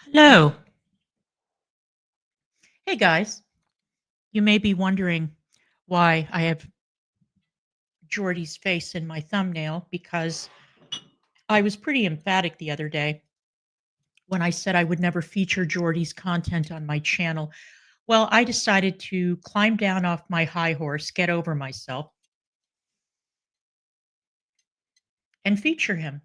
Hello. Hey guys. You may be wondering why I have Jordy's face in my thumbnail because I was pretty emphatic the other day when I said I would never feature Jordy's content on my channel. Well, I decided to climb down off my high horse, get over myself, and feature him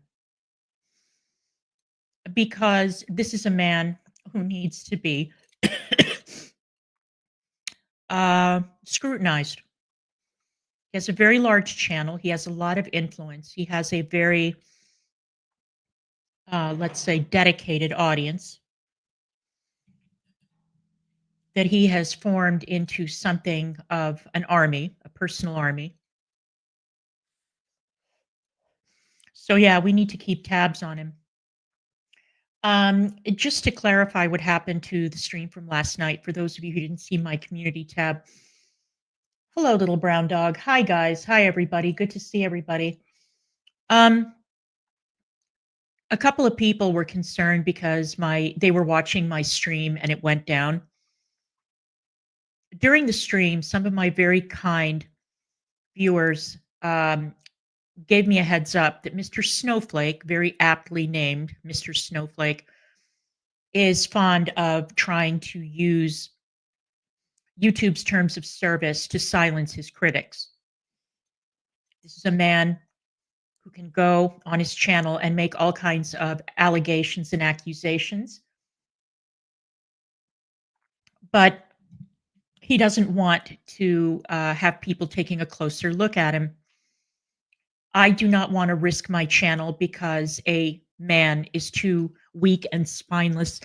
because this is a man who needs to be scrutinized. He has a very large channel. He has a lot of influence. He has a very let's say, dedicated audience that he has formed into something of an army, a personal army. So, yeah, we need to keep tabs on him. Just to clarify what happened to the stream from last night, for those of you who didn't see my community tab. Hello, little brown dog. Hi, guys. Hi, everybody. Good to see everybody. A couple of people were concerned because they were watching my stream and it went down. During the stream, some of my very kind viewers gave me a heads up that Mr. Snowflake, very aptly named Mr. Snowflake, is fond of trying to use YouTube's terms of service to silence his critics. This is a man who can go on his channel and make all kinds of allegations and accusations, but he doesn't want to have people taking a closer look at him. I do not want to risk my channel because a man is too weak and spineless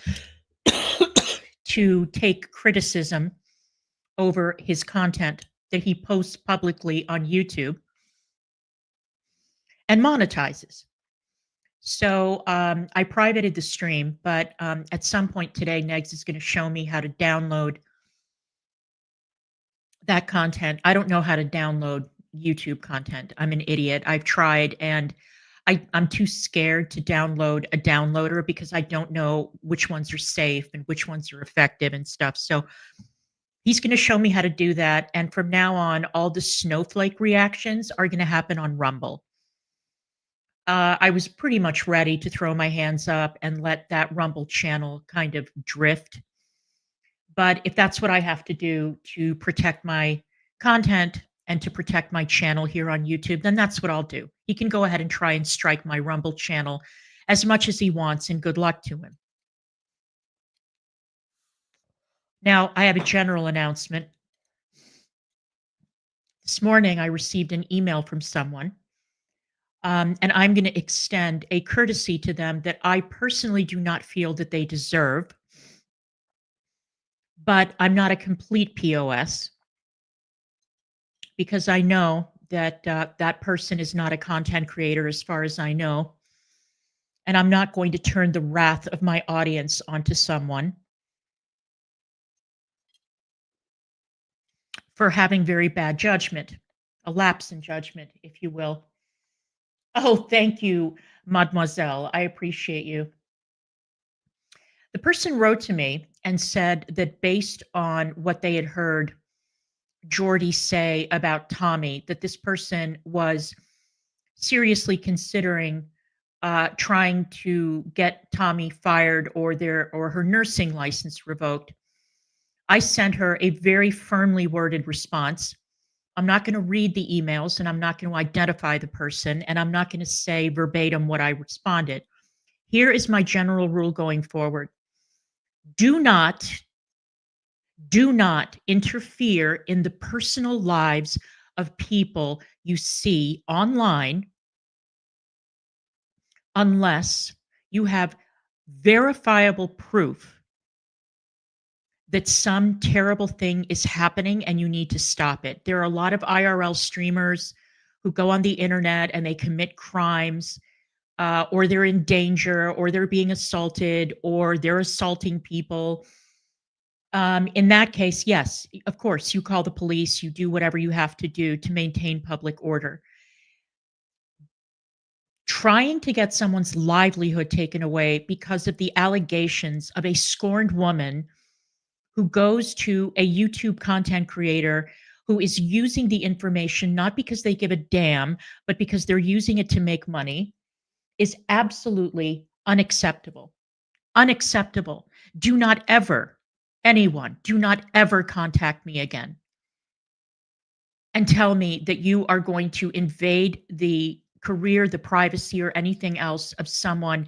to take criticism over his content that he posts publicly on YouTube and monetizes. So I privated the stream, but at some point today, Negs is going to show me how to download that content. I don't know how to download YouTube content. I'm an idiot. I've tried, and I'm too scared to download a downloader because I don't know which ones are safe and which ones are effective and stuff. So he's going to show me how to do that. And from now on, all the snowflake reactions are going to happen on Rumble. I was pretty much ready to throw my hands up and let that Rumble channel kind of drift. But if that's what I have to do to protect my content and to protect my channel here on YouTube, then that's what I'll do. He can go ahead and try and strike my Rumble channel as much as he wants, and good luck to him. Now, I have a general announcement. This morning, I received an email from someone, and I'm going to extend a courtesy to them that I personally do not feel that they deserve. But I'm not a complete POS because I know that that person is not a content creator as far as I know. And I'm not going to turn the wrath of my audience onto someone for having very bad judgment, a lapse in judgment, if you will. Oh, thank you, mademoiselle. I appreciate you. The person wrote to me and said that based on what they had heard Jordy say about Tommy, that this person was seriously considering trying to get Tommy fired or her nursing license revoked. I sent her a very firmly worded response. I'm not going to read the emails, and I'm not going to identify the person, and I'm not going to say verbatim what I responded. Here is my general rule going forward. Do not interfere in the personal lives of people you see online unless you have verifiable proof that some terrible thing is happening and you need to stop it. There are a lot of IRL streamers who go on the internet and they commit crimes, or they're in danger, or they're being assaulted, or they're assaulting people. In that case, yes, of course, you call the police, you do whatever you have to do to maintain public order. trying to get someone's livelihood taken away because of the allegations of a scorned woman who goes to a YouTube content creator who is using the information not because they give a damn, but because they're using it to make money is absolutely unacceptable. Unacceptable. Do not ever, anyone, do not ever contact me again and tell me that you are going to invade the career, the privacy, or anything else of someone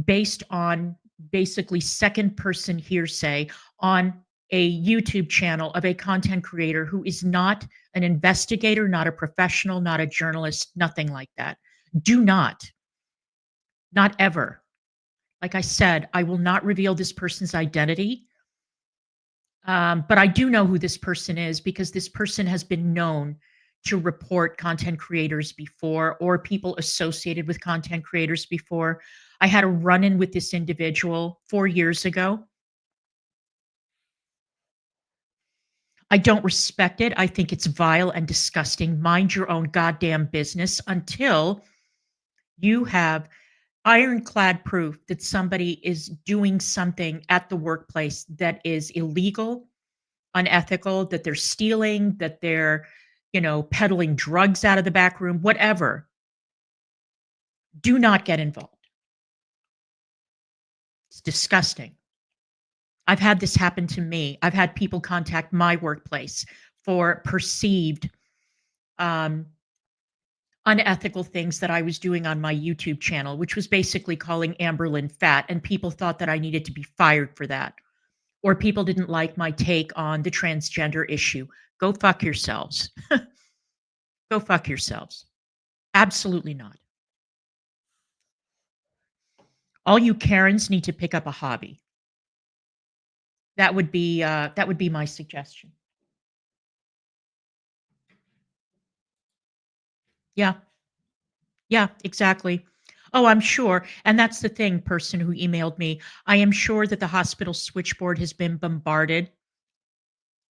based on basically second person hearsay on a YouTube channel of a content creator who is not an investigator, not a professional, not a journalist, nothing like that. Do not ever. Like I said, I will not reveal this person's identity. But I do know who this person is because this person has been known to report content creators before or people associated with content creators before. I had a run in with this individual 4 years ago. I don't respect it. I think it's vile and disgusting. Mind your own goddamn business until you have ironclad proof that somebody is doing something at the workplace that is illegal, unethical, that they're stealing, that they're, peddling drugs out of the back room, whatever. Do not get involved. It's disgusting. I've had this happen to me. I've had people contact my workplace for perceived unethical things that I was doing on my YouTube channel, which was basically calling Amberlynn fat. And people thought that I needed to be fired for that. Or people didn't like my take on the transgender issue. Go fuck yourselves. Go fuck yourselves. Absolutely not. All you Karens need to pick up a hobby. That would be my suggestion. Yeah. Yeah, exactly. Oh, I'm sure. And that's the thing, person who emailed me. I am sure that the hospital switchboard has been bombarded.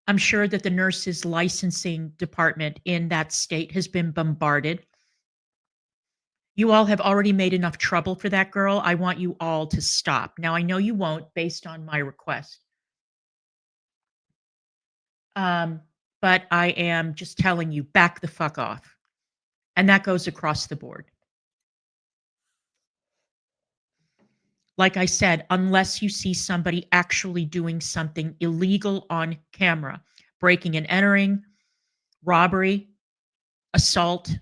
I'm sure that the nurses licensing department in that state has been bombarded. You all have already made enough trouble for that girl. I want you all to stop. Now, I know you won't based on my request. But I am just telling you, back the fuck off. And that goes across the board. Like I said, unless you see somebody actually doing something illegal on camera, breaking and entering, robbery, assault,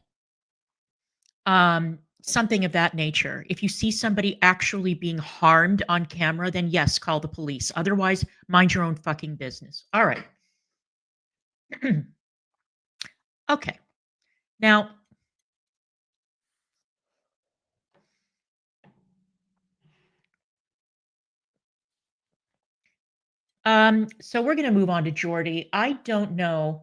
something of that nature. If you see somebody actually being harmed on camera, then yes, call the police. Otherwise, mind your own fucking business. All right. Okay. Now, so we're going to move on to Jordy. I don't know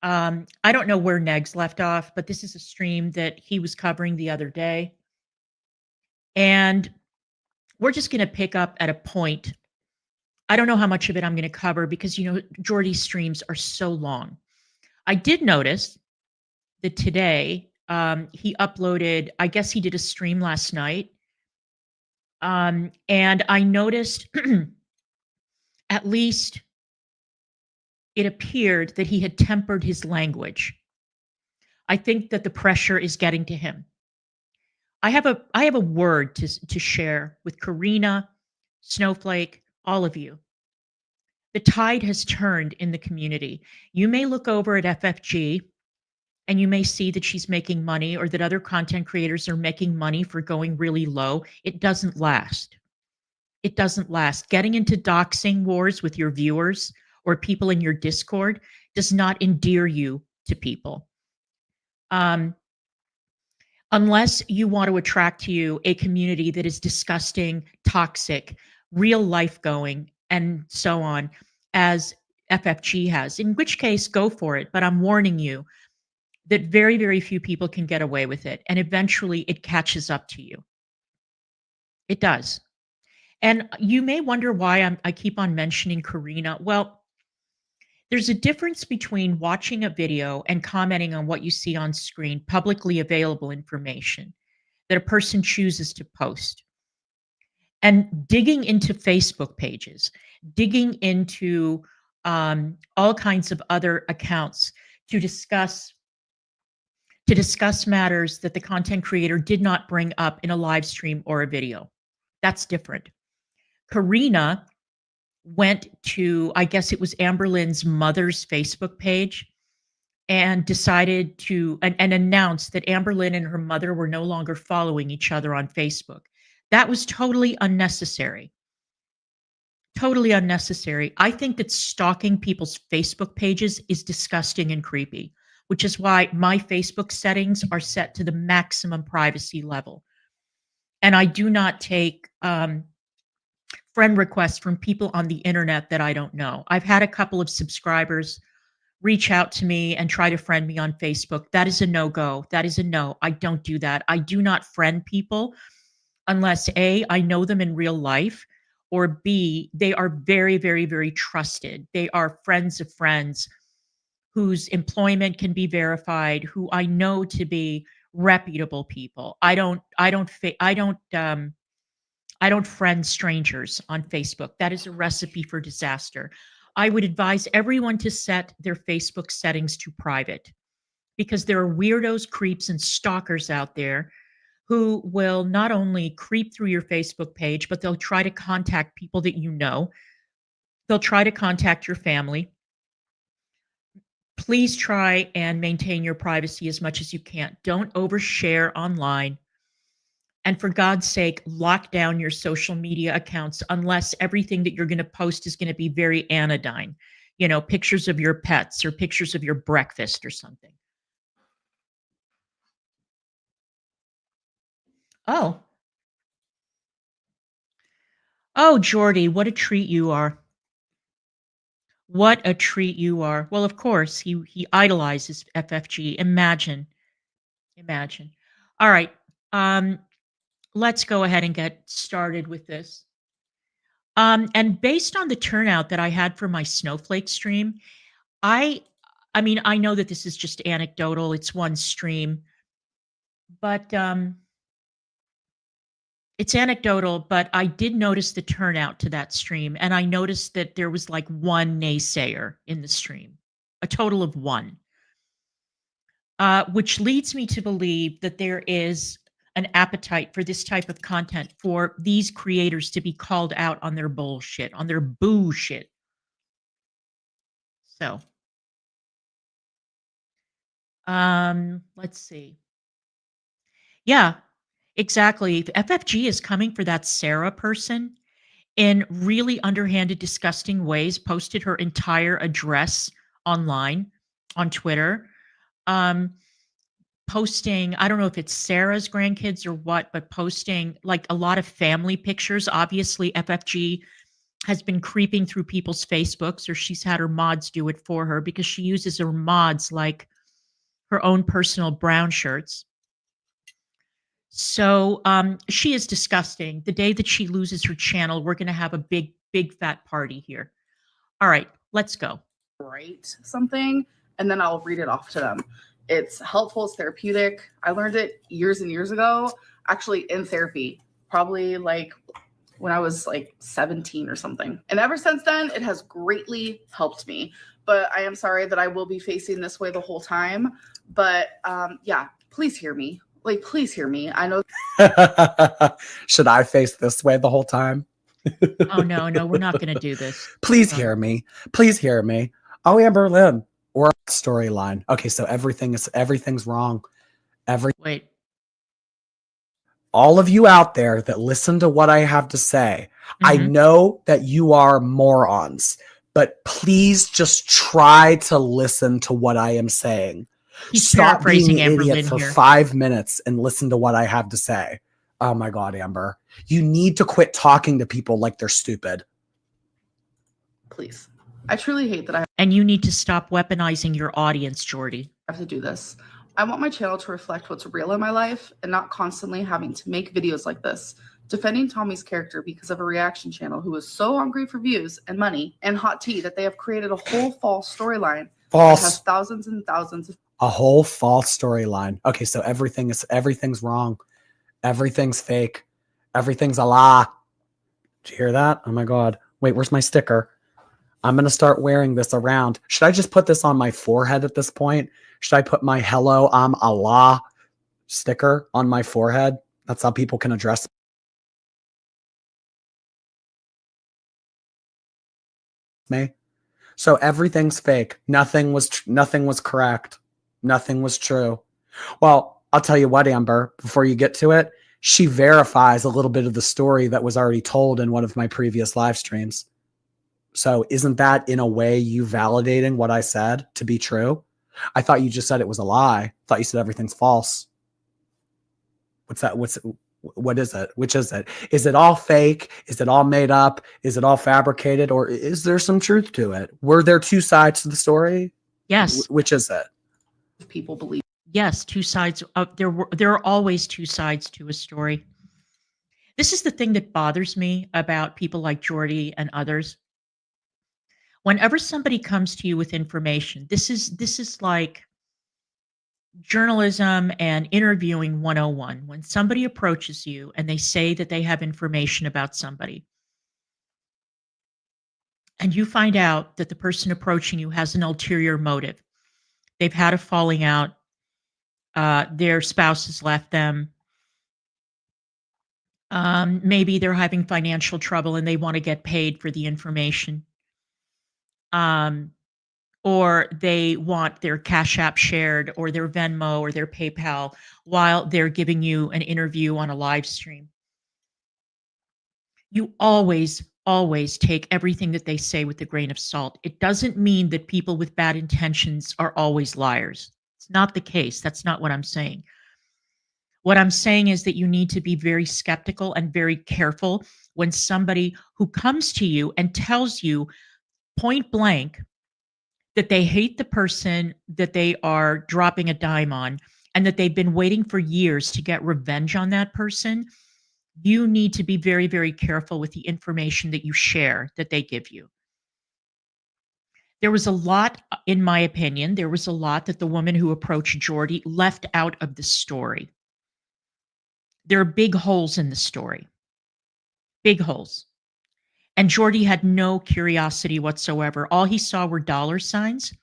where Negs left off, but this is a stream that he was covering the other day. And we're just going to pick up at a point. I don't know how much of it I'm going to cover because, Jordy's streams are so long. I did notice that today he uploaded, I guess he did a stream last night. And I noticed at least it appeared that he had tempered his language. I think that the pressure is getting to him. I have a word to share with Karina, Snowflake, all of you. The tide has turned in the community. You may look over at FFG and you may see that she's making money or that other content creators are making money for going really low. It doesn't last. It doesn't last. Getting into doxing wars with your viewers or people in your Discord does not endear you to people. Unless you want to attract to you a community that is disgusting, toxic, real life going, and so on, as FFG has, in which case go for it. But I'm warning you that very, very few people can get away with it. And eventually it catches up to you. It does. And you may wonder why I keep on mentioning Karina. Well, there's a difference between watching a video and commenting on what you see on screen, publicly available information. that a person chooses to post. And digging into Facebook pages, digging into all kinds of other accounts to discuss matters that the content creator did not bring up in a live stream or a video. That's different. Karina went to, I guess it was Amber Lynn's mother's Facebook page and decided to and announced that Amber Lynn and her mother were no longer following each other on Facebook. That was totally unnecessary. Totally unnecessary. I think that stalking people's Facebook pages is disgusting and creepy, which is why my Facebook settings are set to the maximum privacy level. And I do not take friend requests from people on the internet that I don't know. I've had a couple of subscribers reach out to me and try to friend me on Facebook. That is a no-go. That is a no. I don't do that. I do not friend people unless A, I know them in real life, or B, they are very, very, very trusted. They are friends of friends whose employment can be verified, who I know to be reputable people. I don't friend strangers on Facebook. That is a recipe for disaster. I would advise everyone to set their Facebook settings to private because there are weirdos, creeps, and stalkers out there who will not only creep through your Facebook page, but they'll try to contact people that you know. They'll try to contact your family. Please try and maintain your privacy as much as you can. Don't overshare online. And for God's sake, lock down your social media accounts unless everything that you're going to post is going to be very anodyne. You know, pictures of your pets or pictures of your breakfast or something. Oh. Oh, Jordy, what a treat you are. What a treat you are. Well, of course, he idolizes FFG. Imagine. Imagine. All right. Let's go ahead and get started with this. And based on the turnout that I had for my snowflake stream, I mean, I know that this is just anecdotal. It's one stream, but it's anecdotal, but I did notice the turnout to that stream, and I noticed that there was like one naysayer in the stream, a total of one, which leads me to believe that there is an appetite for this type of content for these creators to be called out on their bullshit, on their bullshit. So, let's see. Yeah, exactly. The FFG is coming for that Sarah person in really underhanded, disgusting ways, posted her entire address online on Twitter. Posting, I don't know if it's Sarah's grandkids or what, but posting like a lot of family pictures. Obviously, FFG has been creeping through people's Facebooks, or she's had her mods do it for her because she uses her mods like her own personal brown shirts. So she is disgusting. The day that she loses her channel, we're going to have a big, big fat party here. All right, let's go. Write something, and then I'll read it off to them. It's helpful, it's therapeutic. I learned it years and years ago, actually in therapy, probably like when I was like 17 or something. And ever since then, it has greatly helped me. But I am sorry that I will be facing this way the whole time. But yeah, please hear me. Like, please hear me. I know. Should I face this way the whole time? Oh, no, we're not going to do this. Please hear me. Please hear me. Oh, Amber Lynn. Or storyline. Okay, so everything's wrong. Wait. All of you out there that listen to what I have to say, I know that you are morons, but please just try to listen to what I am saying. He's Stop being paraphrasing an Amber idiot Lynn for here. 5 minutes and listen to what I have to say. Oh my God, Amber. You need to quit talking to people like they're stupid. Please. I truly hate that I And you need to stop weaponizing your audience, Jordy. have to do this. I want my channel to reflect what's real in my life and not constantly having to make videos like this, defending Tommy's character because of a reaction channel who is so hungry for views and money and hot tea that they have created a whole false storyline that has thousands and thousands of a whole false storyline. Okay, so everything's wrong. Everything's fake. Everything's a lie. Did you hear that? Oh my God. Wait, where's my sticker? I'm going to start wearing this around. Should I just put this on my forehead at this point? Should I put my hello, I'm Allah sticker on my forehead? That's how people can address me. So everything's fake. Nothing was correct. Nothing was true. Well, I'll tell you what, Amber, before you get to it, she verifies a little bit of the story that was already told in one of my previous live streams. So isn't that in a way you validating what I said to be true? I thought you just said it was a lie. I thought you said everything's false. What's that? What is it? Which is it? Is it all fake? Is it all made up? Is it all fabricated? Or is there some truth to it? Were there two sides to the story? Yes. Which is it? People believe. Yes, two sides. There are always two sides to a story. This is the thing that bothers me about people like Jordy and others. Whenever somebody comes to you with information, this is like journalism and interviewing 101. When somebody approaches you and they say that they have information about somebody, and you find out that the person approaching you has an ulterior motive. They've had a falling out. Their spouse has left them. Maybe they're having financial trouble and they want to get paid for the information. Or they want their CashApp shared or their Venmo or their PayPal while they're giving you an interview on a live stream. You always take everything that they say with a grain of salt. It doesn't mean that people with bad intentions are always liars. It's not the case. That's not what I'm saying. What I'm saying is that you need to be very skeptical and very careful when somebody who comes to you and tells you point blank that they hate the person that they are dropping a dime on and that they've been waiting for years to get revenge on that person. You need to be very, very careful with the information that you share that they give you. There was a lot, in my opinion, there was a lot that the woman who approached Jordy left out of the story. There are big holes in the story. Big holes. And Jordy had no curiosity whatsoever. All he saw were dollar signs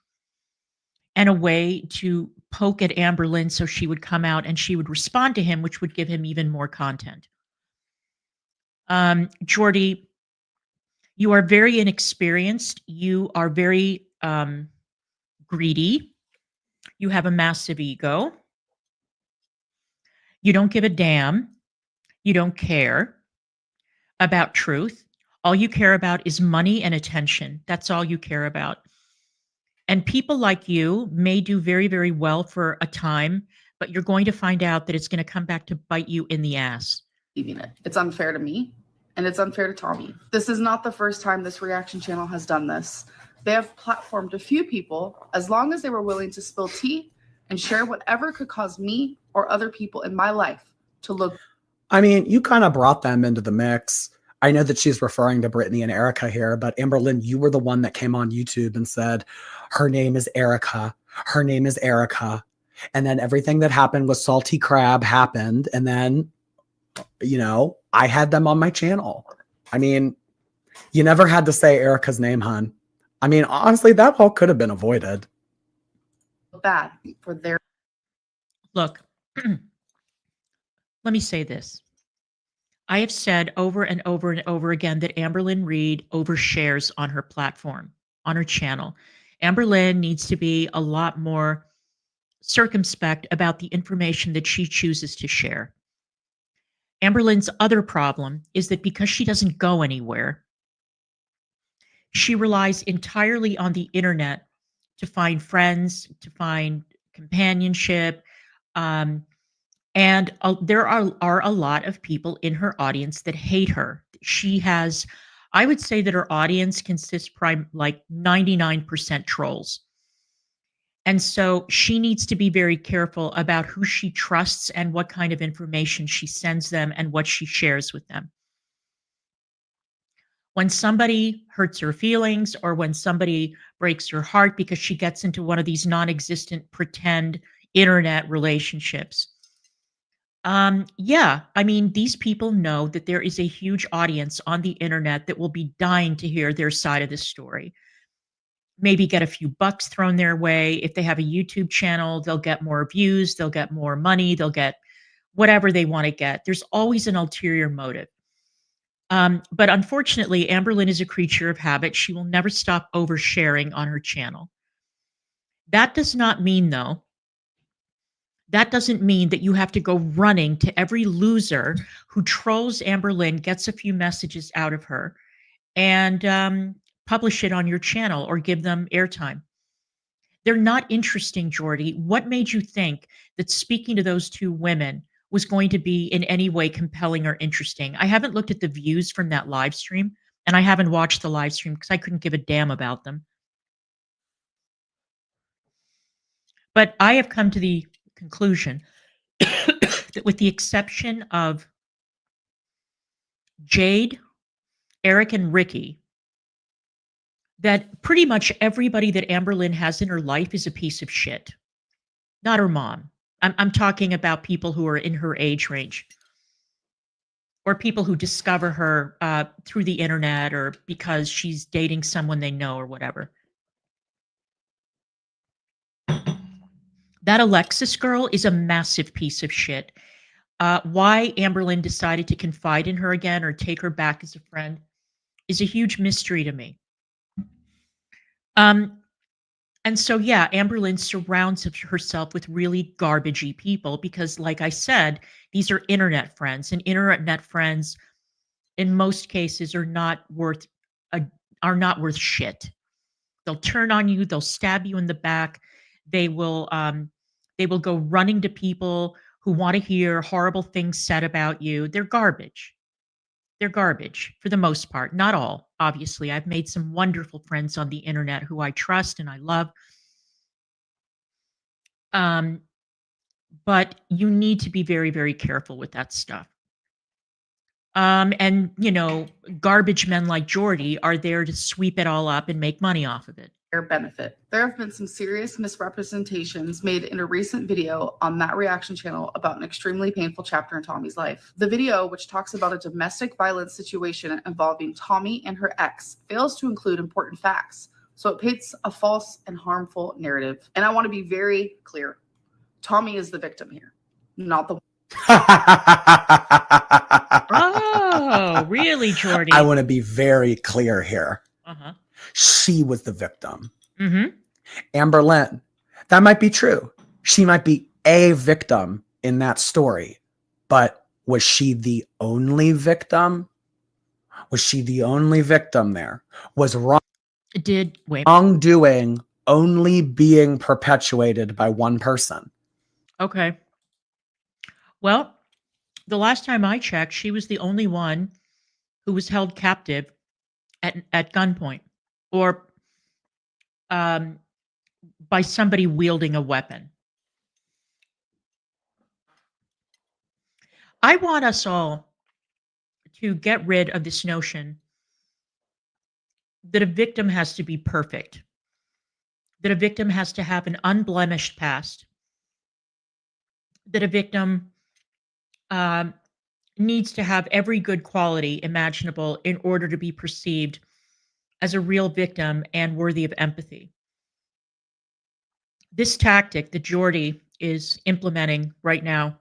and a way to poke at Amberlynn so she would come out and she would respond to him, which would give him even more content. Jordy, you are very inexperienced. You are very greedy. You have a massive ego. You don't give a damn. You don't care about truth. All you care about is money and attention. That's all you care about. And people like you may do very, very well for a time, but you're going to find out that it's going to come back to bite you in the ass. It's unfair to me, and it's unfair to Tommy. This is not the first time this reaction channel has done this. They have platformed a few people as long as they were willing to spill tea and share whatever could cause me or other people in my life to look. I mean, you kind of brought them into the mix. I know that she's referring to Brittany and Erica here, but Amberlynn, you were the one that came on YouTube and said, her name is Erica. Her name is Erica. And then everything that happened with Salty Crab happened. And then, you know, I had them on my channel. I mean, you never had to say Erica's name, hun. I mean, honestly, that all could have been avoided. Bad for their. Look, let me say this. I have said over and over and over again that Amberlynn Reid overshares on her platform, on her channel. Amberlynn needs to be a lot more circumspect about the information that she chooses to share. Amberlynn's other problem is that because she doesn't go anywhere, she relies entirely on the internet to find friends, to find companionship, and there are a lot of people in her audience that hate her. She has, I would say that her audience consists like 99% trolls. And so she needs to be very careful about who she trusts and what kind of information she sends them and what she shares with them. When somebody hurts her feelings or when somebody breaks her heart because she gets into one of these non-existent pretend internet relationships, Yeah, I mean, these people know that there is a huge audience on the internet that will be dying to hear their side of the story. Maybe get a few bucks thrown their way. If they have a YouTube channel, they'll get more views, they'll get more money, they'll get whatever they want to get. There's always an ulterior motive. But unfortunately, Amberlynn is a creature of habit. She will never stop oversharing on her channel. That does not mean, though, that doesn't mean that you have to go running to every loser who trolls Amberlynn, gets a few messages out of her, and publish it on your channel or give them airtime. They're not interesting, Jordy. What made you think that speaking to those two women was going to be in any way compelling or interesting? I haven't looked at the views from that live stream, and I haven't watched the live stream because I couldn't give a damn about them. But I have come to the conclusion that with the exception of Jade, Eric, and Ricky, that pretty much everybody that Amberlynn has in her life is a piece of shit. Not her mom. I'm talking about people who are in her age range or people who discover her through the internet or because she's dating someone they know or whatever. That Alexis girl is a massive piece of shit. Why Amberlynn decided to confide in her again or take her back as a friend is a huge mystery to me. And so, yeah, Amberlynn surrounds herself with really garbagey people because, like I said, these are internet friends, and internet friends, in most cases, are not worth shit. They'll turn on you. They'll stab you in the back. They will go running to people who want to hear horrible things said about you. They're garbage. They're garbage for the most part. Not all, obviously. I've made some wonderful friends on the internet who I trust and I love. But you need to be very, very careful with that stuff. And, garbage men like Jordy are there to sweep it all up and make money off of it. Their benefit. There have been some serious misrepresentations made in a recent video on that reaction channel about an extremely painful chapter in Tommy's life. The video, which talks about a domestic violence situation involving Tommy and her ex, fails to include important facts, so it paints a false and harmful narrative. And I want to be very clear. Tommy is the victim here, not the Oh, really, Jordy? I want to be very clear here. Uh-huh. She was the victim. Mm-hmm. Amberlynn, that might be true. She might be a victim in that story, but was she the only victim? Was she the only victim there? Was wrongdoing only being perpetuated by one person? Okay. Well, the last time I checked, she was the only one who was held captive at gunpoint or by somebody wielding a weapon. I want us all to get rid of this notion that a victim has to be perfect, that a victim has to have an unblemished past, that a victim needs to have every good quality imaginable in order to be perceived as a real victim and worthy of empathy. This tactic that Jordy is implementing right now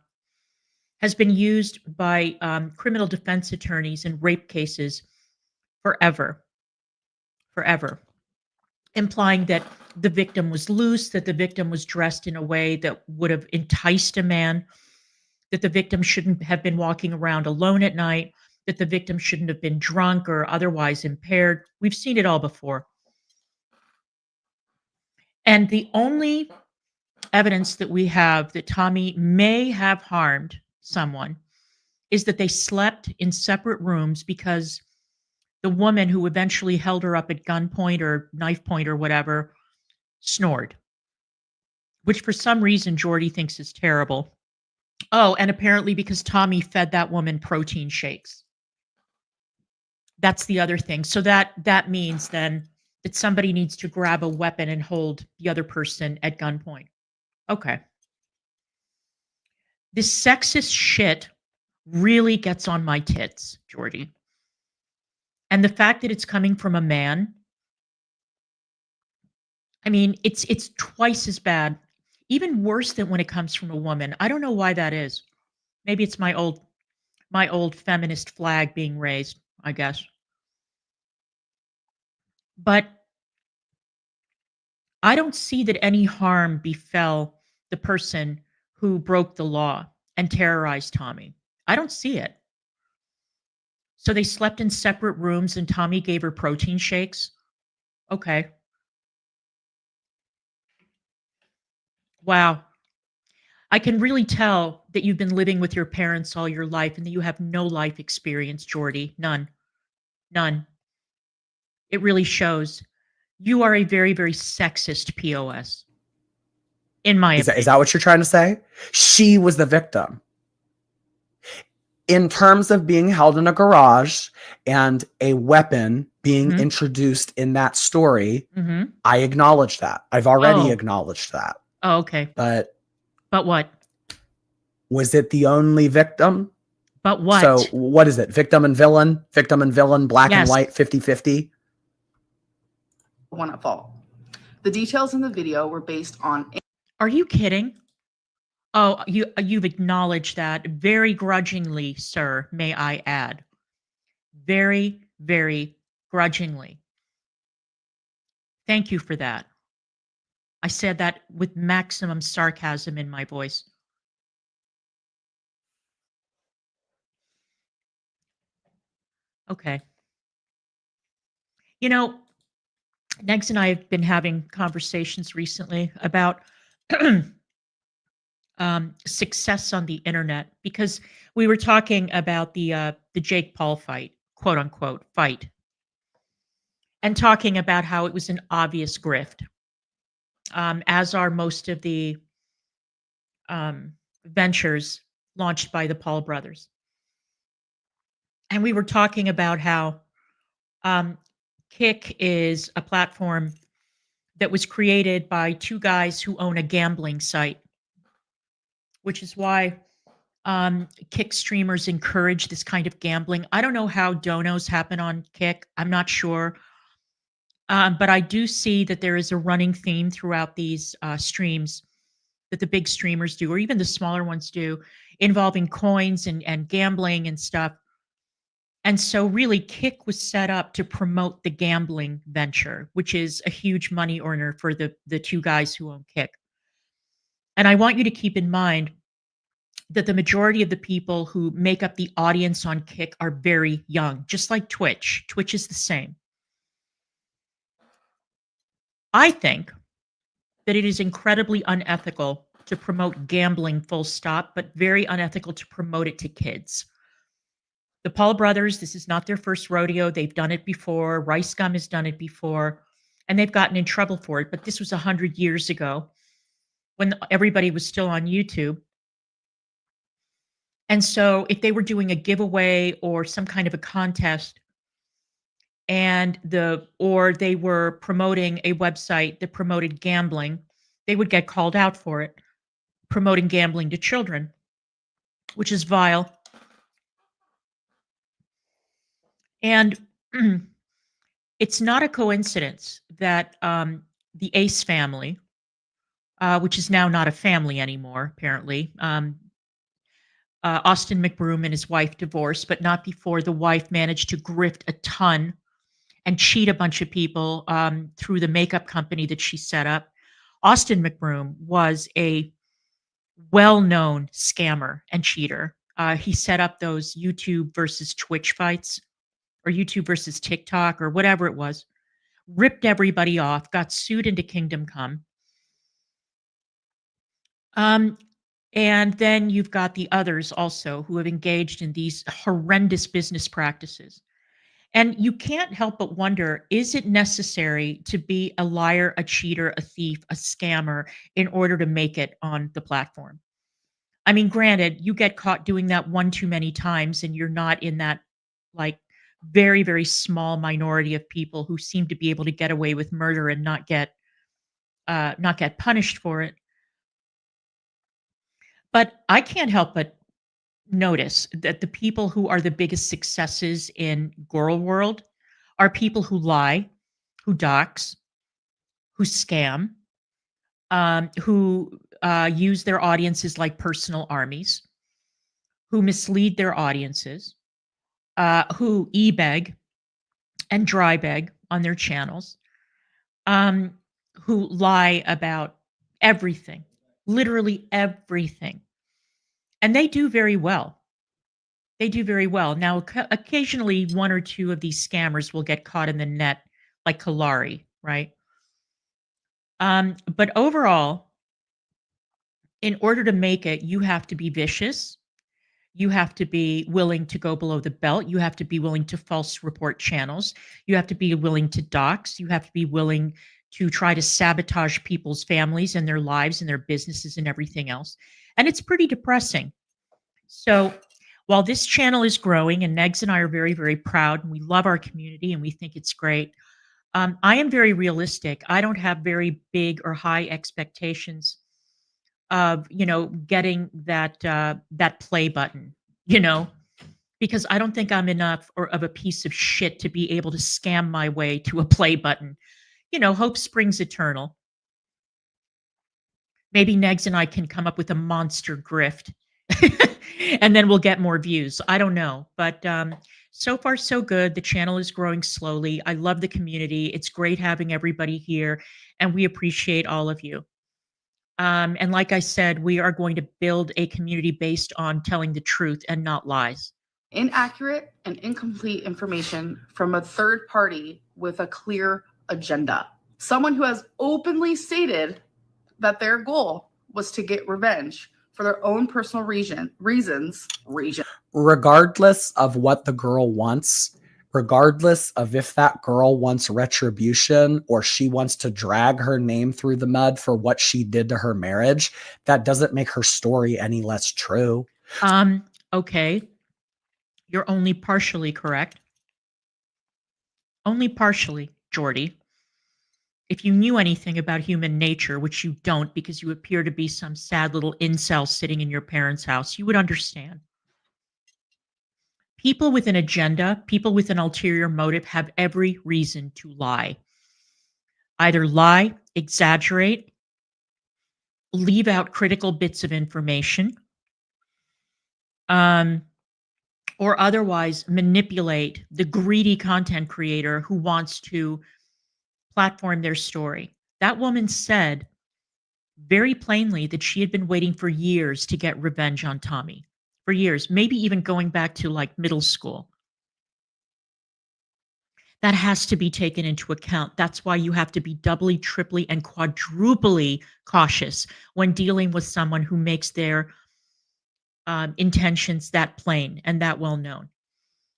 has been used by criminal defense attorneys in rape cases forever, implying that the victim was loose, that the victim was dressed in a way that would have enticed a man, that the victim shouldn't have been walking around alone at night, that the victim shouldn't have been drunk or otherwise impaired. We've seen it all before. And the only evidence that we have that Tommy may have harmed someone is that they slept in separate rooms because the woman who eventually held her up at gunpoint or knife point or whatever snored, which for some reason Jordy thinks is terrible. Oh, and apparently because Tommy fed that woman protein shakes. That's the other thing. So that means then that somebody needs to grab a weapon and hold the other person at gunpoint. Okay. This sexist shit really gets on my tits, Jordy. And the fact that it's coming from a man, I mean, it's twice as bad, even worse than when it comes from a woman. I don't know why that is. Maybe it's my old feminist flag being raised, I guess. But I don't see that any harm befell the person who broke the law and terrorized Tommy. I don't see it. So they slept in separate rooms and Tommy gave her protein shakes. Okay. Wow. I can really tell that you've been living with your parents all your life and that you have no life experience, Jordy. None. None. It really shows. You are a very, very sexist POS, in my Is opinion. that what you're trying to say? She was the victim. In terms of being held in a garage and a weapon being introduced in that story, I acknowledge that. I've already acknowledged that. Oh, okay. But what? Was it the only victim? But what? So what is it? Victim and villain, black and white, 50-50? One at fault. The details in the video were based on. Are you kidding? Oh, you've acknowledged that very grudgingly, sir, may I add. Very, very grudgingly. Thank you for that. I said that with maximum sarcasm in my voice. Okay. You know, Negs and I have been having conversations recently about success on the internet because we were talking about the Jake Paul fight, quote unquote fight, and talking about how it was an obvious grift, as are most of the ventures launched by the Paul brothers. And we were talking about how Kick is a platform that was created by two guys who own a gambling site, which is why Kick streamers encourage this kind of gambling. I don't know how donos happen on Kick. I'm not sure. But I do see that there is a running theme throughout these streams that the big streamers do, or even the smaller ones do, involving coins and gambling and stuff. And so really Kick was set up to promote the gambling venture, which is a huge money earner for the two guys who own Kick. And I want you to keep in mind that the majority of the people who make up the audience on Kick are very young, just like Twitch. Twitch is the same. I think that it is incredibly unethical to promote gambling full stop, but very unethical to promote it to kids. The Paul brothers, this is not their first rodeo. They've done it before. Rice Gum has done it before, and they've gotten in trouble for it. But this was 100 years ago when everybody was still on YouTube. And so if they were doing a giveaway or some kind of a contest or they were promoting a website that promoted gambling, they would get called out for it, promoting gambling to children, which is vile. And it's not a coincidence that the Ace family, which is now not a family anymore, apparently, Austin McBroom and his wife divorced, but not before the wife managed to grift a ton and cheat a bunch of people through the makeup company that she set up. Austin McBroom was a well-known scammer and cheater. He set up those YouTube versus Twitch fights, or YouTube versus TikTok, or whatever it was, ripped everybody off, got sued into Kingdom Come. And then you've got the others also who have engaged in these horrendous business practices. And you can't help but wonder, is it necessary to be a liar, a cheater, a thief, a scammer in order to make it on the platform? I mean, granted, you get caught doing that one too many times and you're not in that like very, very small minority of people who seem to be able to get away with murder and not get punished for it. But I can't help but notice that the people who are the biggest successes in girl world are people who lie, who dox, who scam, who use their audiences like personal armies, who mislead their audiences, who e-beg and dry beg on their channels, um, who lie about everything, literally everything. And they do very well. They do very well. Now, occasionally, one or two of these scammers will get caught in the net, like Clara, right? But overall, in order to make it, you have to be vicious. You have to be willing to go below the belt. You have to be willing to false report channels. You have to be willing to dox. You have to be willing to try to sabotage people's families and their lives and their businesses and everything else. And it's pretty depressing. So while this channel is growing, and Negs and I are very, very proud, and we love our community and we think it's great, I am very realistic. I don't have very big or high expectations of, getting that play button, because I don't think I'm enough or of a piece of shit to be able to scam my way to a play button. Hope springs eternal. Maybe Negs and I can come up with a monster grift and then we'll get more views. I don't know. But so far, so good. The channel is growing slowly. I love the community. It's great having everybody here, and we appreciate all of you. And like I said, we are going to build a community based on telling the truth and not lies. Inaccurate and incomplete information from a third party with a clear agenda. Someone who has openly stated that their goal was to get revenge for their own personal reasons. Regardless of what the girl wants, regardless of if that girl wants retribution or she wants to drag her name through the mud for what she did to her marriage, that doesn't make her story any less true. Okay. You're only partially correct. Only partially, Jordy. If you knew anything about human nature, which you don't because you appear to be some sad little incel sitting in your parents' house, you would understand. People with an agenda, people with an ulterior motive have every reason to lie. Either lie, exaggerate, leave out critical bits of information, or otherwise manipulate the greedy content creator who wants to platform their story. That woman said very plainly that she had been waiting for years to get revenge on Tommy. For years, maybe even going back to like middle school. That has to be taken into account. That's why you have to be doubly, triply, and quadruply cautious when dealing with someone who makes their intentions that plain and that well known.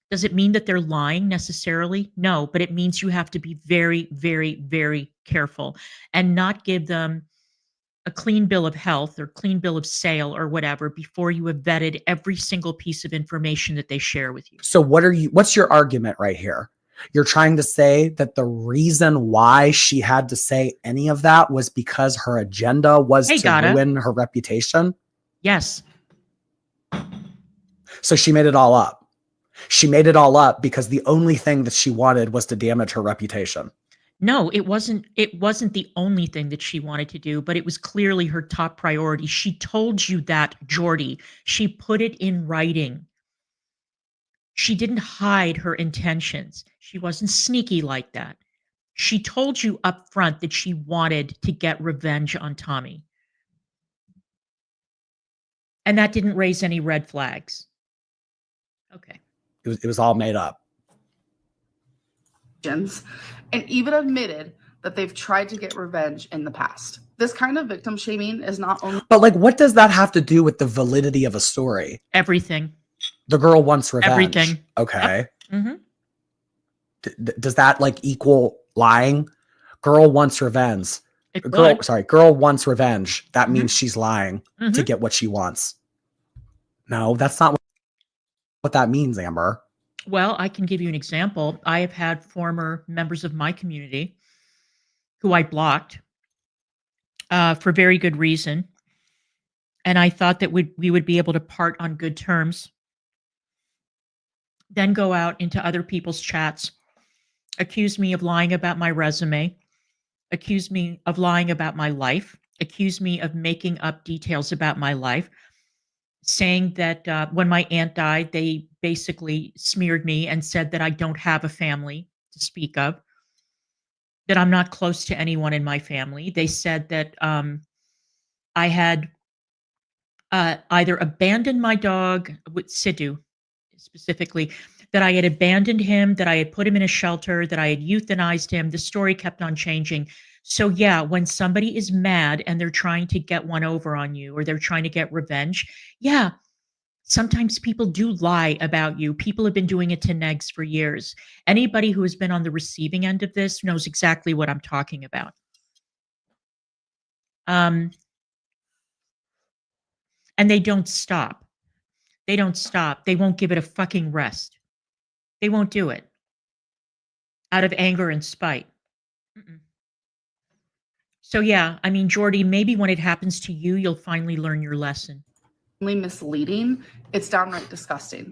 Does it mean that they're lying necessarily? No, but it means you have to be very, very, very careful and not give them a clean bill of health or clean bill of sale or whatever before you have vetted every single piece of information that they share with you. So what's your argument right here? You're trying to say that the reason why she had to say any of that was because her agenda was to ruin her reputation? Yes. So she made it all up. She made it all up because the only thing that she wanted was to damage her reputation. No, it wasn't the only thing that she wanted to do, but it was clearly her top priority. She told you that, Jordy. She put it in writing. She didn't hide her intentions. She wasn't sneaky like that. She told you up front that she wanted to get revenge on Tommy. And that didn't raise any red flags. Okay. It was all made up. And even admitted that they've tried to get revenge in the past. This kind of victim shaming is not only... But like, what does that have to do with the validity of a story? Everything. The girl wants revenge. Everything. Okay. Yep. Mm-hmm. Does that like equal lying? Girl wants revenge. Girl wants revenge. That means she's lying to get what she wants. No, that's not what that means, Amber. Well, I can give you an example. I have had former members of my community who I blocked for very good reason, And I thought that we would be able to part on good terms, then go out into other people's chats, accuse me of lying about my resume, accuse me of lying about my life, accuse me of making up details about my life, saying that when my aunt died, they basically smeared me and said that I don't have a family to speak of, that I'm not close to anyone in my family. They said that I had either abandoned my dog with Sidhu specifically, that I had abandoned him, that I had put him in a shelter, that I had euthanized him. The story kept on changing. So, yeah, when somebody is mad and they're trying to get one over on you or they're trying to get revenge, yeah, sometimes people do lie about you. People have been doing it to negs for years. Anybody who has been on the receiving end of this knows exactly what I'm talking about. And they don't stop. They don't stop. They won't give it a fucking rest. They won't do it out of anger and spite. Mm-mm. So, yeah, I mean, Jordy, maybe when it happens to you, you'll finally learn your lesson. Misleading. It's downright disgusting.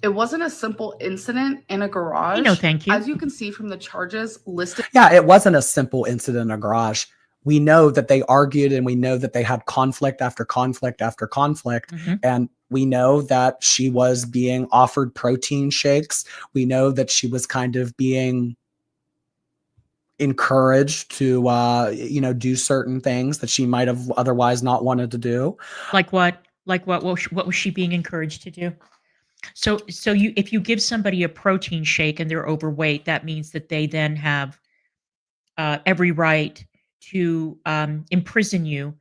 It wasn't a simple incident in a garage. No, thank you. As you can see from the charges listed. Yeah, it wasn't a simple incident in a garage. We know that they argued and we know that they had conflict after conflict after conflict. Mhm. And we know that she was being offered protein shakes. We know that she was kind of being encouraged to, do certain things that she might have otherwise not wanted to do. Like what? Like what? What was she being encouraged to do? So if you give somebody a protein shake and they're overweight, that means that they then have every right to imprison you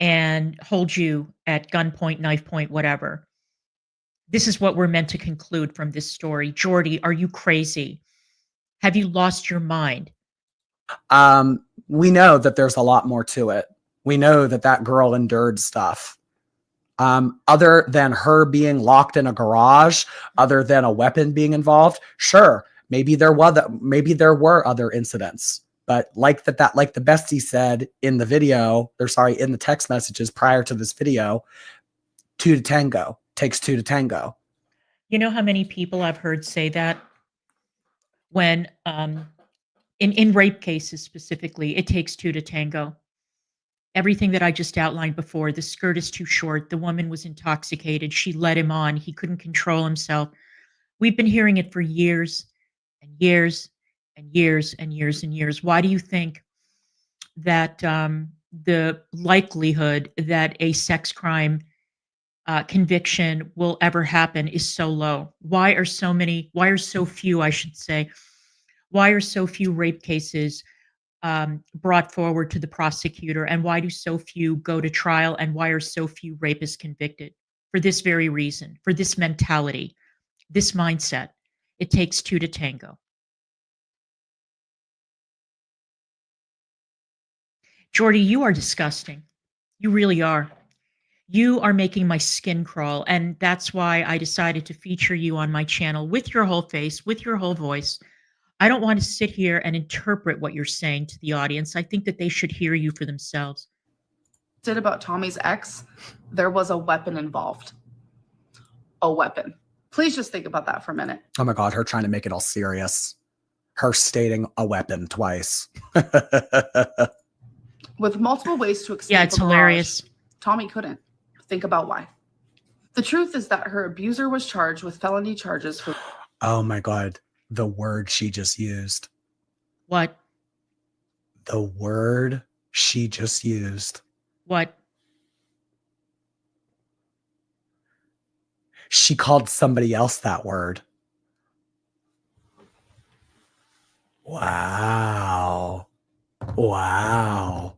and hold you at gunpoint, knife point, whatever. This is what we're meant to conclude from this story. Jordy, are you crazy? Have you lost your mind? We know that there's a lot more to it. We know that that girl endured stuff. Other than her being locked in a garage, other than a weapon being involved, sure, maybe there were other incidents. But like the bestie said in the video, in the text messages prior to this video, 2 to tango, takes 2 to tango. You know how many people I've heard say that when in rape cases specifically, it takes 2 to tango. Everything that I just outlined before, the skirt is too short, the woman was intoxicated, she led him on, he couldn't control himself. We've been hearing it for years and years and years and years and years. Why do you think that the likelihood that a sex crime conviction will ever happen is so low? Why are so few, I should say, why are so few rape cases brought forward to the prosecutor, and why do so few go to trial, and why are so few rapists convicted? For this very reason, for this mentality, this mindset. It takes 2 to tango. Jordy, you are disgusting. You really are. You are making my skin crawl, and that's why I decided to feature you on my channel with your whole face, with your whole voice. I don't want to sit here and interpret what you're saying to the audience. I think that they should hear you for themselves. Did about Tommy's ex, there was a weapon involved. A weapon. Please just think about that for a minute. Oh my God, her trying to make it all serious. Her stating a weapon twice. With multiple ways to escape. Yeah, it's hilarious. Tommy couldn't. Think about why. The truth is that her abuser was charged with felony charges for. Oh my God. The word she just used. What? The word she just used. What? She called somebody else that word. Wow. Wow.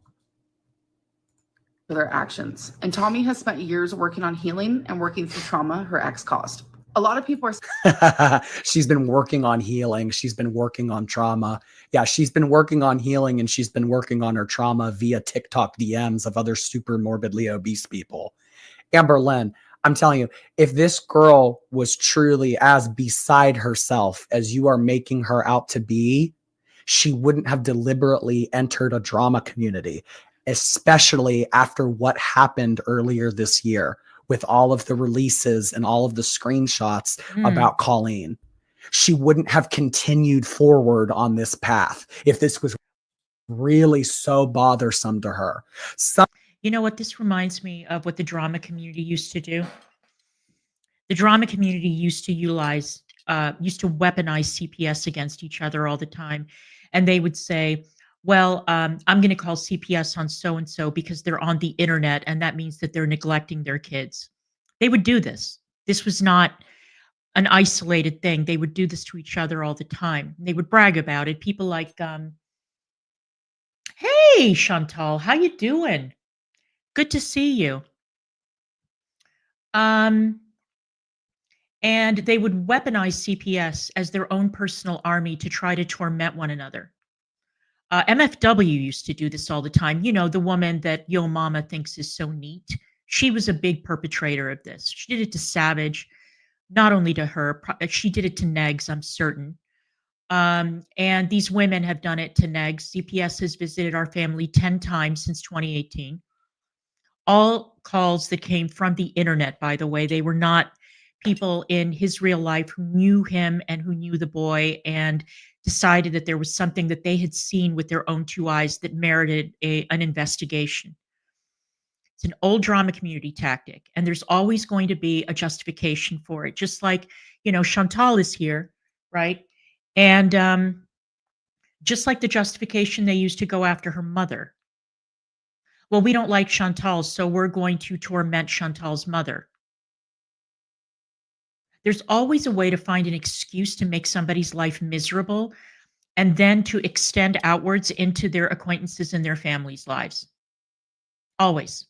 For their actions. And Tommy has spent years working on healing and working through trauma her ex caused. A lot of people are. She's been working on healing. She's been working on trauma. Yeah, she's been working on healing, and she's been working on her trauma via TikTok DMs of other super morbidly obese people. Amber Lynn, I'm telling you, if this girl was truly as beside herself as you are making her out to be, she wouldn't have deliberately entered a drama community. especially after what happened earlier this year with all of the releases and all of the screenshots about Colleen. She wouldn't have continued forward on this path if this was really so bothersome to her. You know what? This reminds me of what the drama community used to do. The drama community used to weaponize CPS against each other all the time. And they would say, well, I'm going to call CPS on so-and-so because they're on the internet, and that means that they're neglecting their kids. They would do this. This was not an isolated thing. They would do this to each other all the time. They would brag about it. People like, hey, Chantal, how you doing? Good to see you. And they would weaponize CPS as their own personal army to try to torment one another. MFW used to do this all the time. You know, the woman that Yo Mama thinks is so neat. She was a big perpetrator of this. She did it to Savage, not only to her. She did it to Negs, I'm certain. And these women have done it to Negs. CPS has visited our family 10 times since 2018. All calls that came from the internet, by the way. They were not people in his real life who knew him and who knew the boy and decided that there was something that they had seen with their own two eyes that merited an investigation. It's an old drama community tactic, and there's always going to be a justification for it. Just like, you know, Chantal is here, right? And just like the justification they used to go after her mother. Well, we don't like Chantal, so we're going to torment Chantal's mother. There's always a way to find an excuse to make somebody's life miserable and then to extend outwards into their acquaintances and their families' lives. Always.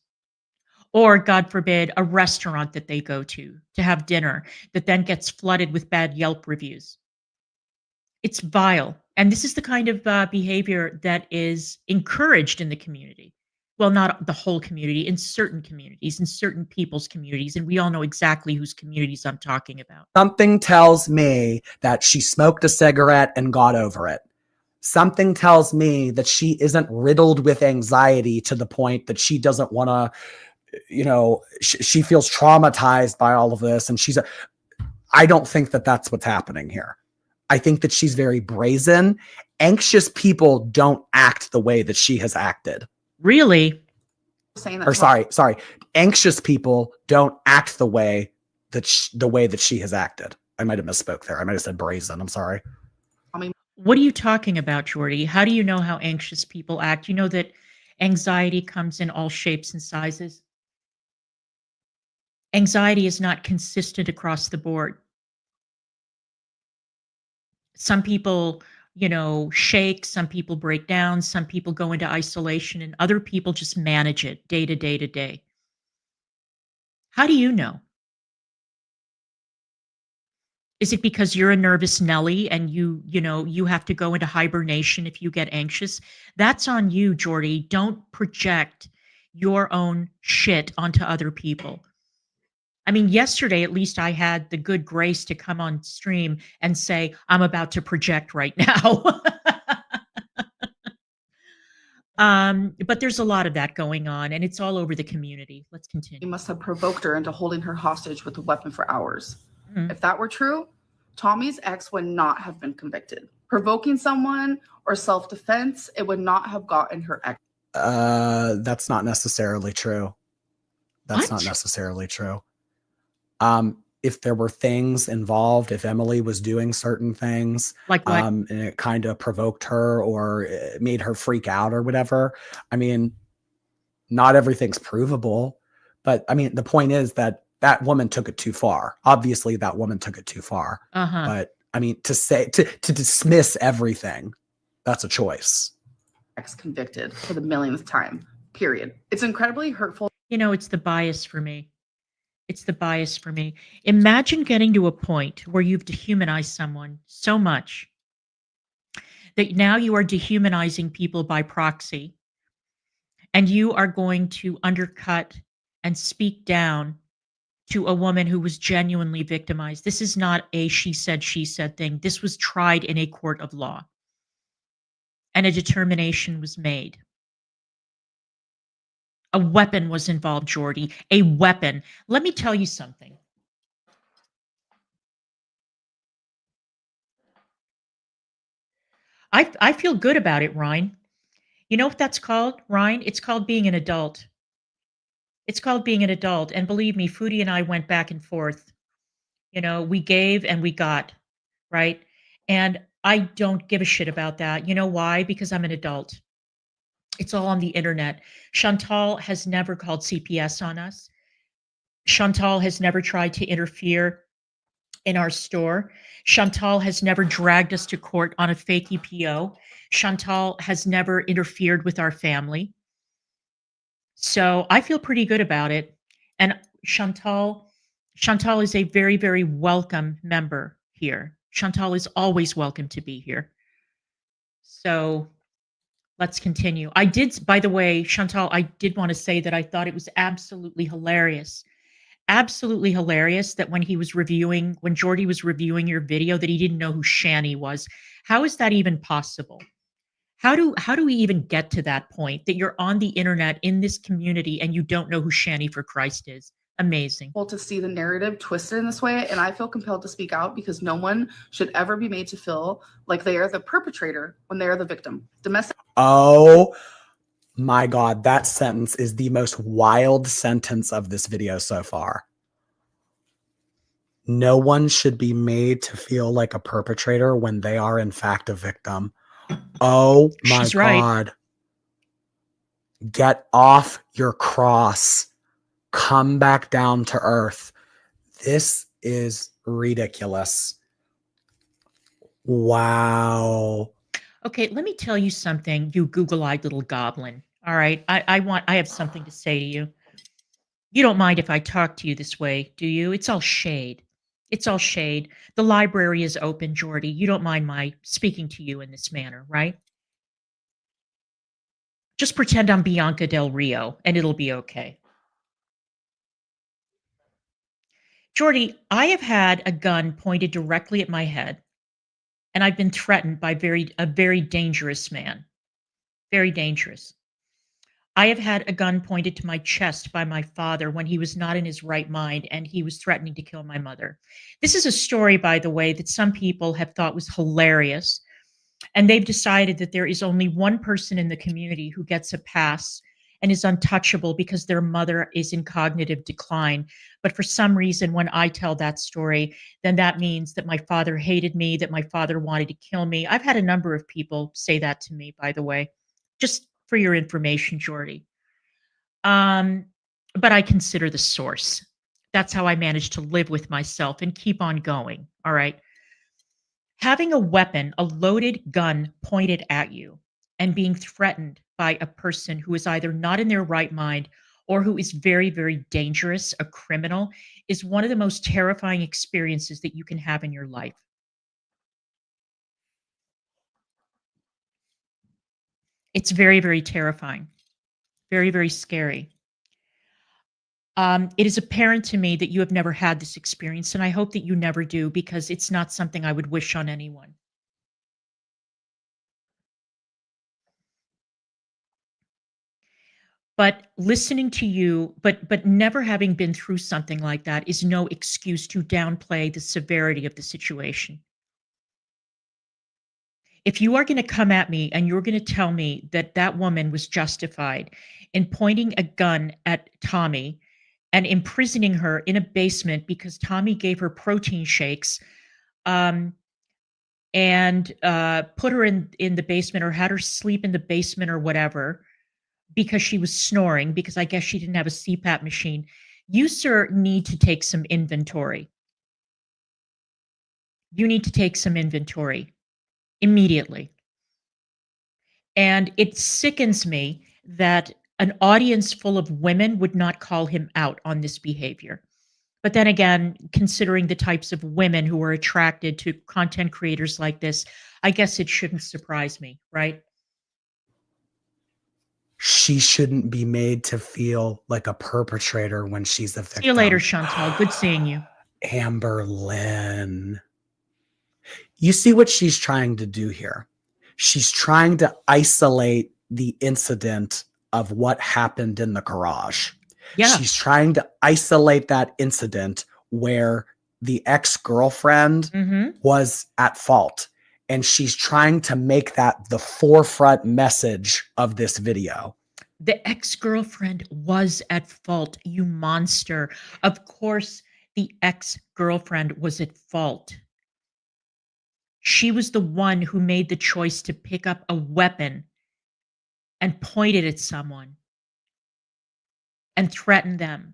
Or, God forbid, a restaurant that they go to have dinner that then gets flooded with bad Yelp reviews. It's vile. And this is the kind of behavior that is encouraged in the community. Well, not the whole community, in certain communities, in certain people's communities. And we all know exactly whose communities I'm talking about. Something tells me that she smoked a cigarette and got over it. Something tells me that she isn't riddled with anxiety to the point that she doesn't want to, you know, she feels traumatized by all of this. And I don't think that that's what's happening here. I think that she's very brazen. Anxious people don't act the way that she has acted. Really? Sorry. Anxious people don't act the way that she has acted. I might have misspoke there. I might have said brazen. I'm sorry. What are you talking about, Jordy? How do you know how anxious people act? You know that anxiety comes in all shapes and sizes. Anxiety is not consistent across the board. Some people, you know, shake, some people break down, some people go into isolation, and other people just manage it day to day to day. How do you know? Is it because you're a nervous Nelly and you have to go into hibernation if you get anxious? That's on you, Jordy. Don't project your own shit onto other people. I mean, yesterday, at least I had the good grace to come on stream and say, I'm about to project right now. But there's a lot of that going on, and it's all over the community. Let's continue. He must have provoked her into holding her hostage with a weapon for hours. If that were true, Tommy's ex would not have been convicted. Provoking someone or self-defense, it would not have gotten her ex. That's not necessarily true. That's What? not necessarily true. If there were things involved, if Emily was doing certain things, Like what? and it kind of provoked her or it made her freak out or whatever. I mean, not everything's provable, but I mean, the point is that that woman took it too far. Obviously, that woman took it too far. But I mean, to dismiss everything, that's a choice. Ex convicted for the millionth time, period. It's incredibly hurtful. You know, it's the bias for me. It's the bias for me. Imagine getting to a point where you've dehumanized someone so much that now you are dehumanizing people by proxy, and you are going to undercut and speak down to a woman who was genuinely victimized. This is not a she said thing. This was tried in a court of law, and a determination was made. A weapon was involved, Jordy. A weapon. Let me tell you something. I feel good about it, Ryan. You know what that's called, Ryan? It's called being an adult. It's called being an adult. And believe me, Foodie and I went back and forth. You know, we gave and we got, right? And I don't give a shit about that. You know why? Because I'm an adult. It's all on the internet. Chantal has never called CPS on us. Chantal has never tried to interfere in our store. Chantal has never dragged us to court on a fake EPO. Chantal has never interfered with our family. So I feel pretty good about it. And Chantal is a very, very welcome member here. Chantal is always welcome to be here. So let's continue. I did, by the way, Chantal, I did want to say that I thought it was absolutely hilarious that when Jordy was reviewing your video, that he didn't know who Shani was. How is that even possible? How do we even get to that point that you're on the internet in this community and you don't know who Shani for Christ is? Amazing. Well, to see the narrative twisted in this way, and I feel compelled to speak out because no one should ever be made to feel like they are the perpetrator when they are the victim. Domestic. Oh my God, that sentence is the most wild sentence of this video so far. No one should be made to feel like a perpetrator when they are in fact a victim. Oh my She's right. God. Get off your cross. Come back down to earth. This is ridiculous. Wow. Okay, let me tell you something, you Google-eyed little goblin. All right, I have something to say to you. You don't mind if I talk to you this way, do you? It's all shade. It's all shade. The library is open, Jordy. You don't mind my speaking to you in this manner, right? Just pretend I'm Bianca Del Rio, and it'll be okay. Jordy, I have had a gun pointed directly at my head, and I've been threatened by a very dangerous man. Very dangerous. I have had a gun pointed to my chest by my father when he was not in his right mind and he was threatening to kill my mother. This is a story, by the way, that some people have thought was hilarious. And they've decided that there is only one person in the community who gets a pass and is untouchable because their mother is in cognitive decline. But for some reason, when I tell that story, then that means that my father hated me, that my father wanted to kill me. I've had a number of people say that to me, by the way, just for your information, Jordy. But I consider the source. That's how I manage to live with myself and keep on going. All right. Having a weapon, a loaded gun pointed at you and being threatened by a person who is either not in their right mind or who is very, very dangerous, a criminal, is one of the most terrifying experiences that you can have in your life. It's very, very terrifying, very, very scary. It is apparent to me that you have never had this experience, and I hope that you never do, because it's not something I would wish on anyone. But listening to you, but never having been through something like that is no excuse to downplay the severity of the situation. If you are going to come at me and you're going to tell me that that woman was justified in pointing a gun at Tommy and imprisoning her in a basement because Tommy gave her protein shakes, and put her in the basement or had her sleep in the basement or whatever because she was snoring, because I guess she didn't have a CPAP machine, you, sir, need to take some inventory. You need to take some inventory immediately. And it sickens me that an audience full of women would not call him out on this behavior. But then again, considering the types of women who are attracted to content creators like this, I guess it shouldn't surprise me, right? She shouldn't be made to feel like a perpetrator when she's a victim. See you later, Chantal. Good seeing you. Amber Lynn. You see what she's trying to do here? She's trying to isolate the incident of what happened in the garage. Yeah. She's trying to isolate that incident where the ex-girlfriend was at fault. And she's trying to make that the forefront message of this video. The ex-girlfriend was at fault, you monster. Of course, the ex-girlfriend was at fault. She was the one who made the choice to pick up a weapon and point it at someone and threaten them.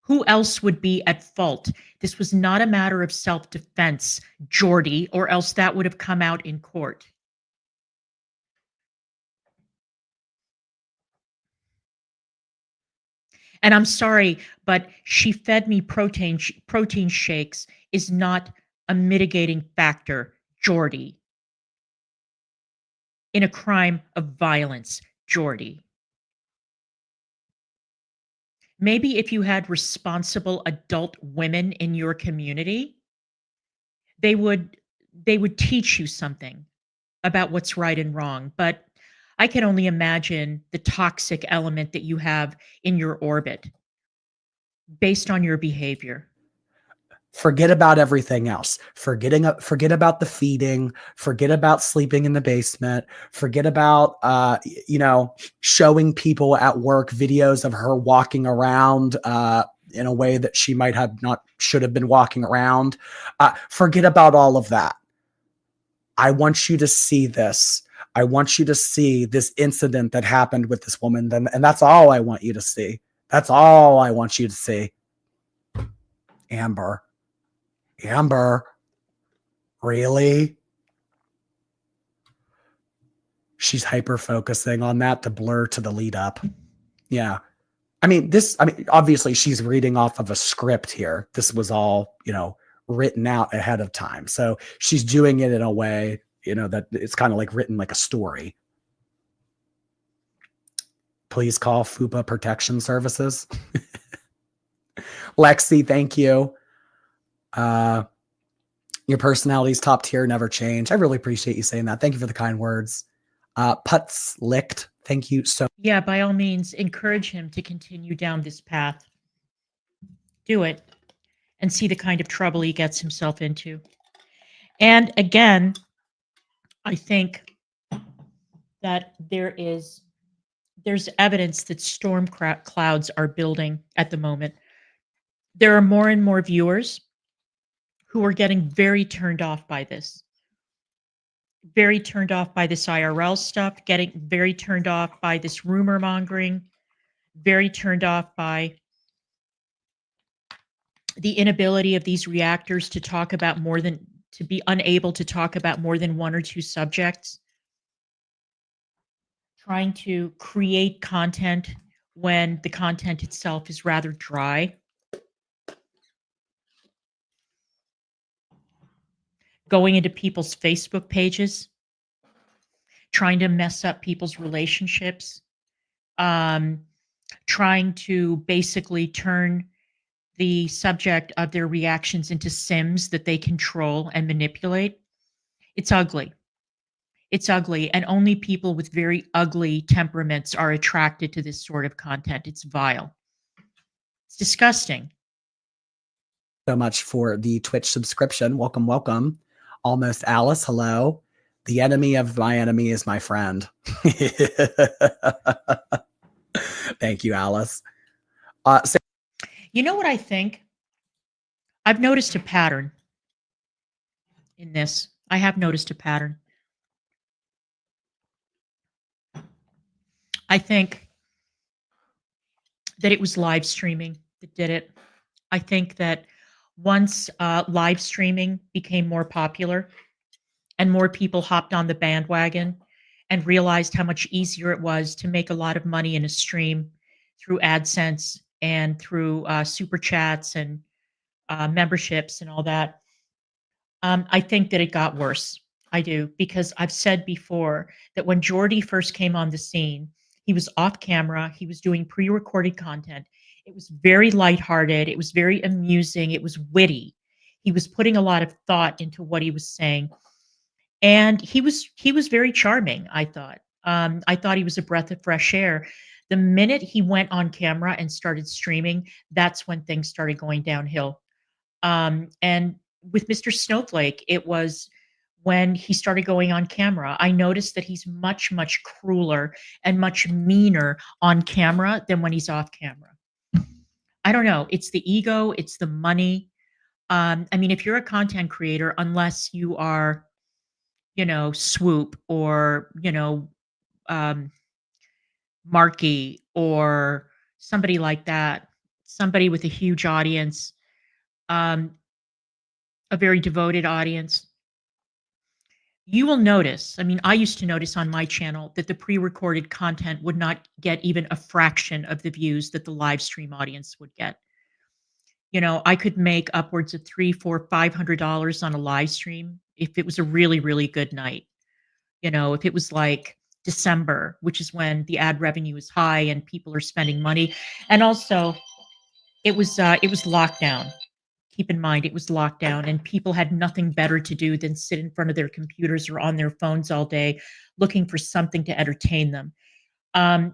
Who else would be at fault? This was not a matter of self-defense, Jordy, or else that would have come out in court. And I'm sorry, but she fed me protein shakes is not a mitigating factor, Jordy, in a crime of violence, Jordy. Maybe if you had responsible adult women in your community, they would teach you something about what's right and wrong. But I can only imagine the toxic element that you have in your orbit based on your behavior. Forget about everything else. Forget about the feeding. Forget about sleeping in the basement. Forget about, showing people at work videos of her walking around in a way that she should have been walking around. Forget about all of that. I want you to see this. I want you to see this incident that happened with this woman. And that's all I want you to see. That's all I want you to see. Amber, really? She's hyper focusing on that to blur to the lead up. Yeah. Obviously she's reading off of a script here. This was all, written out ahead of time. So she's doing it in a way, that it's kind of like written like a story. Please call FUPA Protection Services. Lexi, thank you. Your personality's top tier, never change. I really appreciate you saying that. Thank you for the kind words. Putz licked. Thank you so. Yeah, by all means, encourage him to continue down this path. Do it and see the kind of trouble he gets himself into. And again, I think that there's evidence that storm clouds are building at the moment. There are more and more viewers who are getting very turned off by this. Very turned off by this IRL stuff, getting very turned off by this rumor mongering, very turned off by the inability of these reactors to be unable to talk about more than one or two subjects, trying to create content when the content itself is rather dry, going into people's Facebook pages, trying to mess up people's relationships, trying to basically turn the subject of their reactions into Sims that they control and manipulate. It's ugly. It's ugly. And only people with very ugly temperaments are attracted to this sort of content. It's vile. It's disgusting. So much for the Twitch subscription. Welcome, welcome. Almost Alice, hello. The enemy of my enemy is my friend. Thank you, Alice. You know what I think? I've noticed a pattern in this. I have noticed a pattern. I think that it was live streaming that did it. I think that once live streaming became more popular and more people hopped on the bandwagon and realized how much easier it was to make a lot of money in a stream through AdSense and through super chats and memberships and all that, I think that it got worse. I do, because I've said before that when Jordy first came on the scene, he was off camera, he was doing pre-recorded content. It was very lighthearted, it was very amusing, it was witty. He was putting a lot of thought into what he was saying. And he was very charming, I thought. I thought he was a breath of fresh air. The minute he went on camera and started streaming, that's when things started going downhill. And with Mr. Snowflake, it was when he started going on camera. I noticed that he's much, much crueler and much meaner on camera than when he's off camera. I don't know. It's the ego, it's the money. I mean, if you're a content creator, unless you are, Swoop or, um, Marky or somebody like that, somebody with a huge audience, um, a very devoted audience, you will notice. I mean, I used to notice on my channel that the pre-recorded content would not get even a fraction of the views that the live stream audience would get. I could make upwards of $300, $400, $500 on a live stream if it was a really, really good night. If it was like December, which is when the ad revenue is high and people are spending money, and also it was lockdown. Keep in mind, it was lockdown, and people had nothing better to do than sit in front of their computers or on their phones all day, looking for something to entertain them.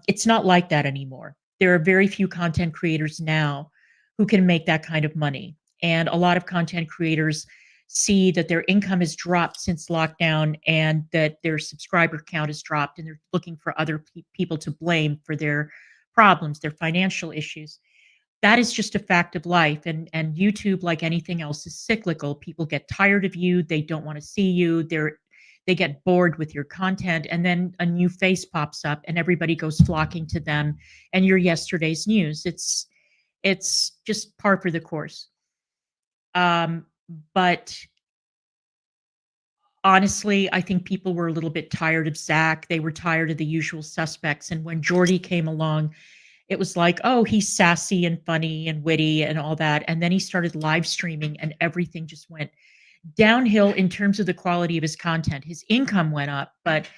It's not like that anymore. There are very few content creators now who can make that kind of money. And a lot of content creators see that their income has dropped since lockdown and that their subscriber count has dropped, and they're looking for other people to blame for their problems, their financial issues. That is just a fact of life. And YouTube, like anything else, is cyclical. People get tired of you. They don't want to see you. They get bored with your content, and then a new face pops up and everybody goes flocking to them, and you're yesterday's news. It's just par for the course. But honestly, I think people were a little bit tired of Zach. They were tired of the usual suspects. And when Jordy came along, it was like, oh, he's sassy and funny and witty and all that. And then he started live streaming and everything just went downhill in terms of the quality of his content. His income went up, but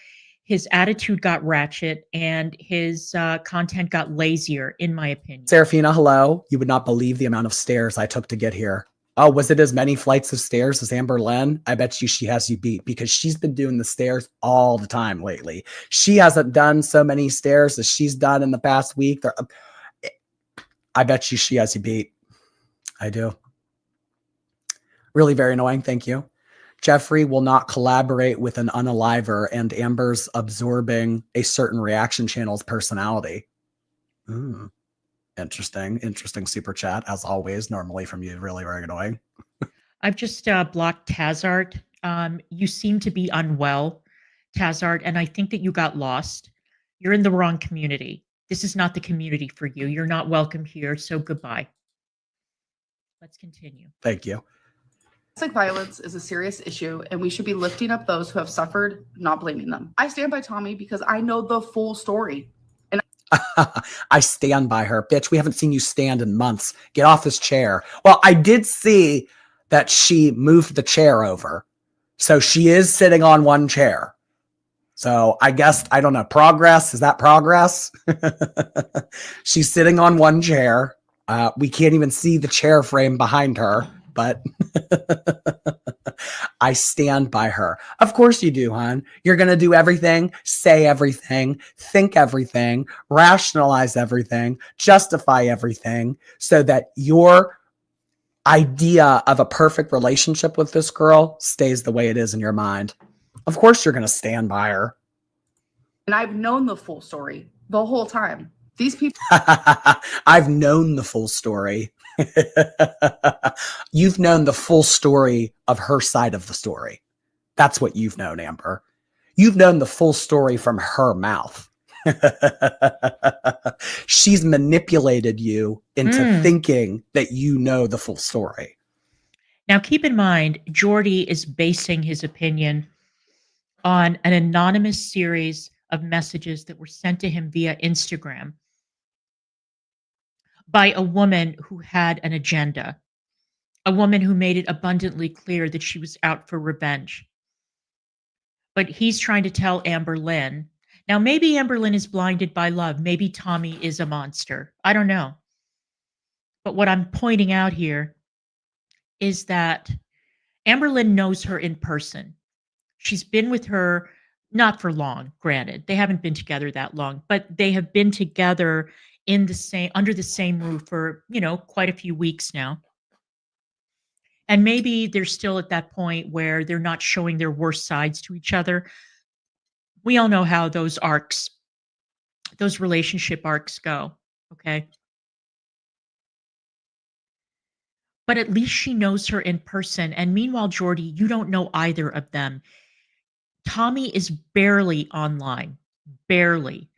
his attitude got ratchet and his content got lazier, in my opinion. Serafina, hello. You would not believe the amount of stairs I took to get here. Oh, was it as many flights of stairs as Amber Lynn? I bet you she has you beat because she's been doing the stairs all the time lately. She hasn't done so many stairs as she's done in the past week. I bet you she has you beat. I do. Really very annoying. Thank you. Jeffrey will not collaborate with an unaliver, and Amber's absorbing a certain reaction channel's personality. Interesting super chat, as always, normally from you. Really very annoying. I've just blocked Tazart. You seem to be unwell, Tazart, and I think that you got lost. You're in the wrong community. This is not the community for you. You're not welcome here, so goodbye. Let's continue. Thank you. Domestic violence is a serious issue, and we should be lifting up those who have suffered, not blaming them. I stand by Tommy because I know the full story. And I stand by her. Bitch, we haven't seen you stand in months. Get off this chair. Well, I did see that she moved the chair over. So she is sitting on one chair. So I guess, I don't know, progress? Is that progress? She's sitting on one chair. We can't even see the chair frame behind her, but I stand by her. Of course you do, hon. You're going to do everything, say everything, think everything, rationalize everything, justify everything so that your idea of a perfect relationship with this girl stays the way it is in your mind. Of course you're going to stand by her. And I've known the full story the whole time. These people. I've known the full story. You've known the full story of her side of the story. That's what you've known, Amber. You've known the full story from her mouth. She's manipulated you into thinking that you know the full story. Now, keep in mind, Jordy is basing his opinion on an anonymous series of messages that were sent to him via Instagram by a woman who had an agenda, a woman who made it abundantly clear that she was out for revenge. But he's trying to tell Amber Lynn. Now, maybe Amber Lynn is blinded by love. Maybe Tommy is a monster. I don't know. But what I'm pointing out here is that Amber Lynn knows her in person. She's been with her Not for long, granted. They haven't been together that long, but they have been together in the same under the same roof for, quite a few weeks now. And maybe they're still at that point where they're not showing their worst sides to each other. We all know how those relationship arcs go, okay? But at least she knows her in person. And meanwhile, Jordy, you don't know either of them. Tommy is barely online, barely.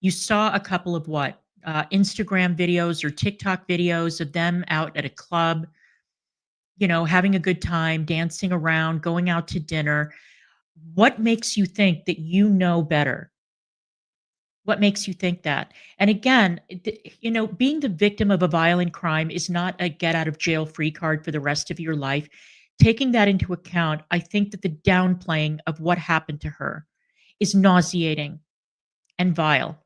You saw a couple of what? Instagram videos or TikTok videos of them out at a club, having a good time, dancing around, going out to dinner. What makes you think that you know better? What makes you think that? And again, being the victim of a violent crime is not a get out of jail free card for the rest of your life. Taking that into account, I think that the downplaying of what happened to her is nauseating and vile.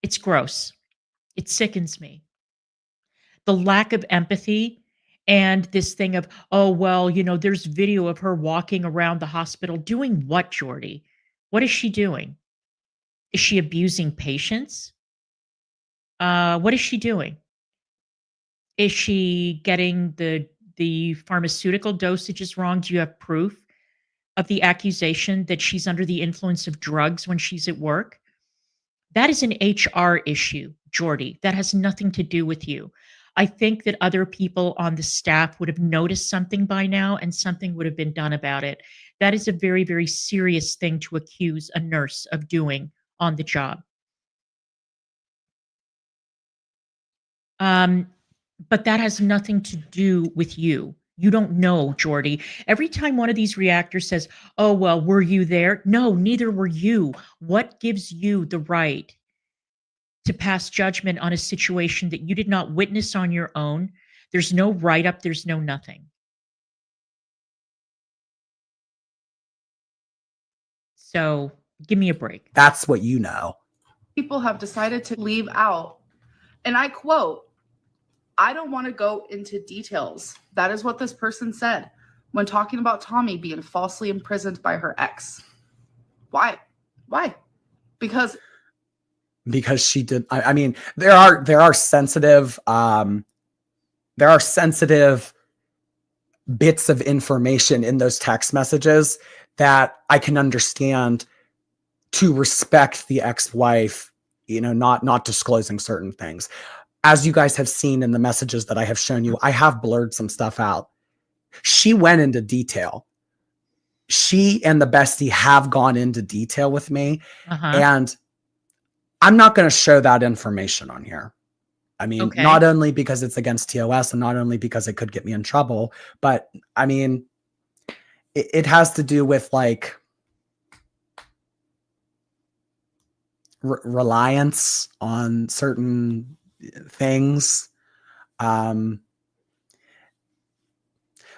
It's gross. It sickens me. The lack of empathy and this thing of, oh, well, there's video of her walking around the hospital doing what, Jordy? What is she doing? Is she abusing patients? What is she doing? Is she getting the pharmaceutical dosages wrong? Do you have proof of the accusation that she's under the influence of drugs when she's at work? That is an HR issue, Jordy. That has nothing to do with you. I think that other people on the staff would have noticed something by now and something would have been done about it. That is a very, very serious thing to accuse a nurse of doing on the job. But that has nothing to do with you. You don't know, Jordy. Every time one of these reactors says, oh, well, were you there? No, neither were you. What gives you the right to pass judgment on a situation that you did not witness on your own? There's no write-up. There's no nothing. So give me a break. That's what you know. People have decided to leave out, and I quote, I don't want to go into details. That is what this person said when talking about Tommy being falsely imprisoned by her ex. Why? Because she did. I mean, there are sensitive bits of information in those text messages that I can understand to respect the ex-wife, not disclosing certain things. As you guys have seen in the messages that I have shown you, I have blurred some stuff out. She went into detail. She and the bestie have gone into detail with me. And I'm not going to show that information on here. I mean, not only because it's against TOS and not only because it could get me in trouble, but I mean, it has to do with like reliance on certain things.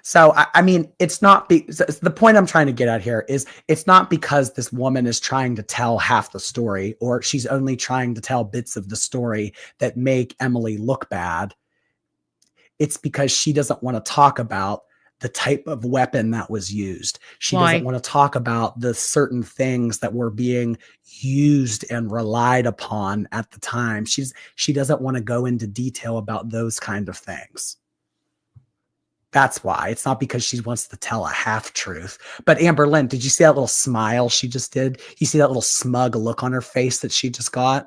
So, I mean, it's not the point I'm trying to get at here is it's not because this woman is trying to tell half the story or she's only trying to tell bits of the story that make Emily look bad. It's because she doesn't want to talk about the type of weapon that was used. She doesn't want to talk about the certain things that were being used and relied upon at the time. She doesn't want to go into detail about those kind of things. That's why. It's not because she wants to tell a half truth. But Amber Lynn, did you see that little smile she just did? You see that little smug look on her face that she just got?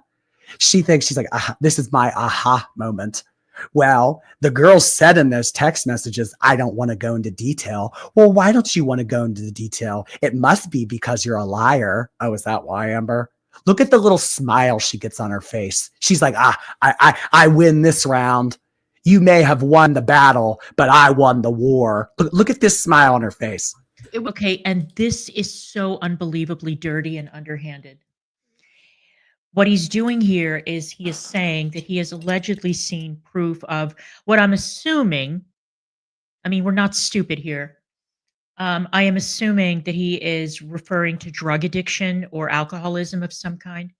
She thinks she's like, this is my aha moment. Well, the girl said in those text messages, I don't want to go into detail. Well, why don't you want to go into the detail? It must be because you're a liar. Oh, is that why, Amber? Look at the little smile she gets on her face. She's like, I win this round. You may have won the battle, but I won the war. Look at this smile on her face. Okay, and this is so unbelievably dirty and underhanded. What he's doing here is he is saying that he has allegedly seen proof of what I'm assuming. I mean, we're not stupid here. I am assuming that he is referring to drug addiction or alcoholism of some kind.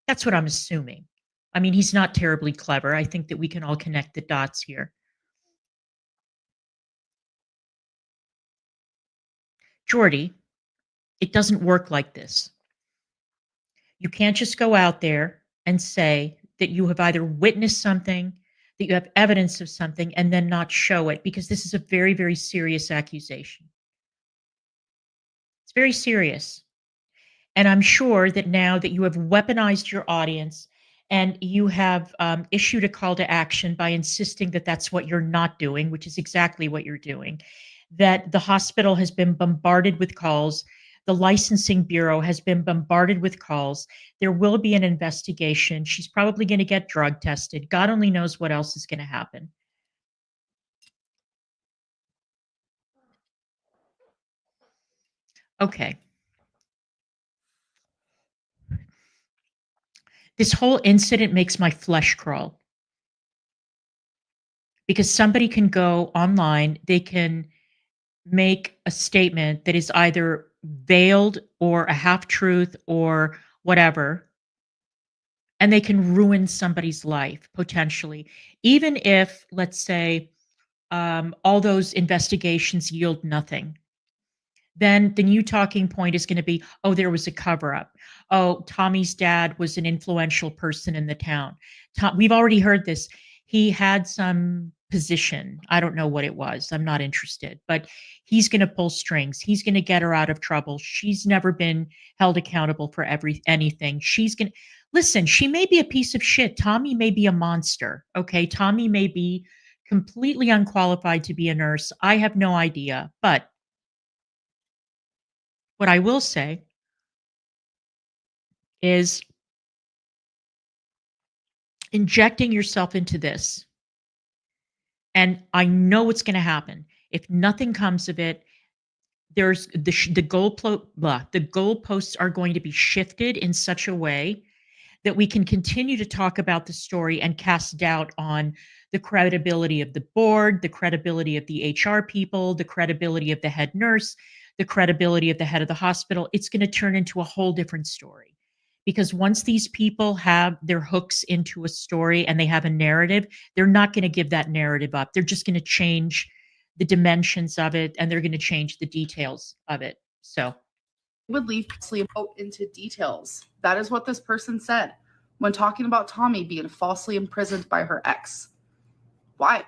That's what I'm assuming. I mean, he's not terribly clever. I think that we can all connect the dots here. Jordy, It doesn't work like this. You can't just go out there and say that you have either witnessed something, that you have evidence of something, and then not show it, because this is a very, very serious accusation. It's very serious. And I'm sure that now that you have weaponized your audience and you have issued a call to action by insisting that that's what you're not doing, which is exactly what you're doing, that the hospital has been bombarded with calls, the licensing bureau has been bombarded with calls. There will be an investigation. She's probably going to get drug tested. God only knows what else is going to happen. Okay. This whole incident makes my flesh crawl, because somebody can go online, they can make a statement that is either veiled or a half truth or whatever, and they can ruin somebody's life potentially. Even if, let's say, all those investigations yield nothing, then the new talking point is going to be, oh, there was a cover up. Oh, Tommy's dad was an influential person in the town. We've already heard this. He had some position. I don't know what it was. I'm not interested, but he's going to pull strings. He's going to get her out of trouble. She's never been held accountable for anything. She's going to listen. She may be a piece of shit. Tommy may be a monster. Okay. Tommy may be completely unqualified to be a nurse. I have no idea, but what I will say is injecting yourself into this, and I know what's going to happen. If nothing comes of it, there's the goalposts are going to be shifted in such a way that we can continue to talk about the story and cast doubt on the credibility of the board, the credibility of the HR people, the credibility of the head nurse, the credibility of the head of the hospital. It's going to turn into a whole different story. Because once these people have their hooks into a story and they have a narrative, they're not going to give that narrative up. They're just going to change the dimensions of it, and they're going to change the details of it. So would leave falsely into details. That is what this person said when talking about Tommy being falsely imprisoned by her ex. Why?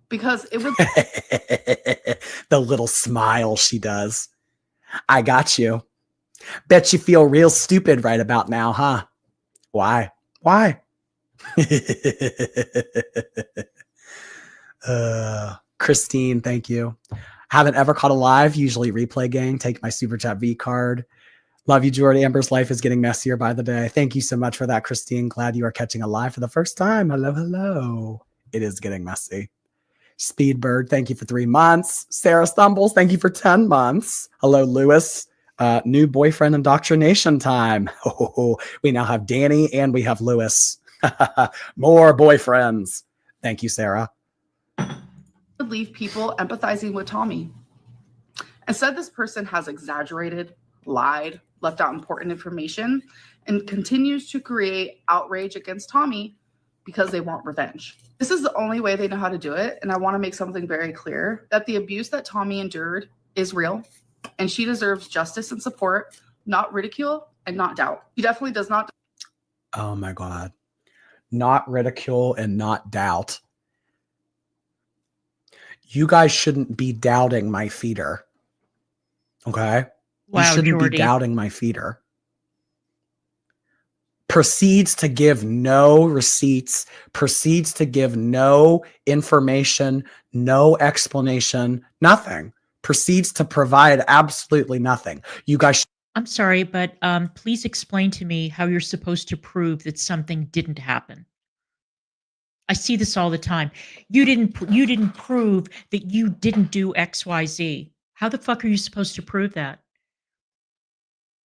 Because it would the little smile she does. I got you. Bet you feel real stupid right about now, huh? Why? Christine, thank you. Haven't ever caught a live, usually replay gang. Take my super chat V card. Love you, Jordy. Amber's life is getting messier by the day. Thank you so much for that, Christine. Glad you are catching a live for the first time. Hello. It is getting messy. Speedbird, thank you for 3 months. Sarah Stumbles, thank you for 10 months. Hello, Lewis. New boyfriend indoctrination time. We now have Danny and we have Lewis. More boyfriends. Thank you, Sarah. would leave people empathizing with Tommy. Instead, this person has exaggerated, lied, left out important information, and continues to create outrage against Tommy because they want revenge. This is the only way they know how to do it, and I want to make something very clear, that the abuse that Tommy endured is real, and she deserves justice and support, not ridicule and not doubt. He definitely does not. Oh my God. Not ridicule and not doubt. You guys shouldn't be doubting my feeder. Okay? wow, You shouldn't Jordy. be doubting my feeder. Proceeds to give no receipts, proceeds to give no information, no explanation, nothing. Proceeds to provide absolutely nothing. You guys. I'm sorry, but please explain to me how you're supposed to prove that something didn't happen. I see this all the time. You didn't prove that you didn't do XYZ. How the fuck are you supposed to prove that?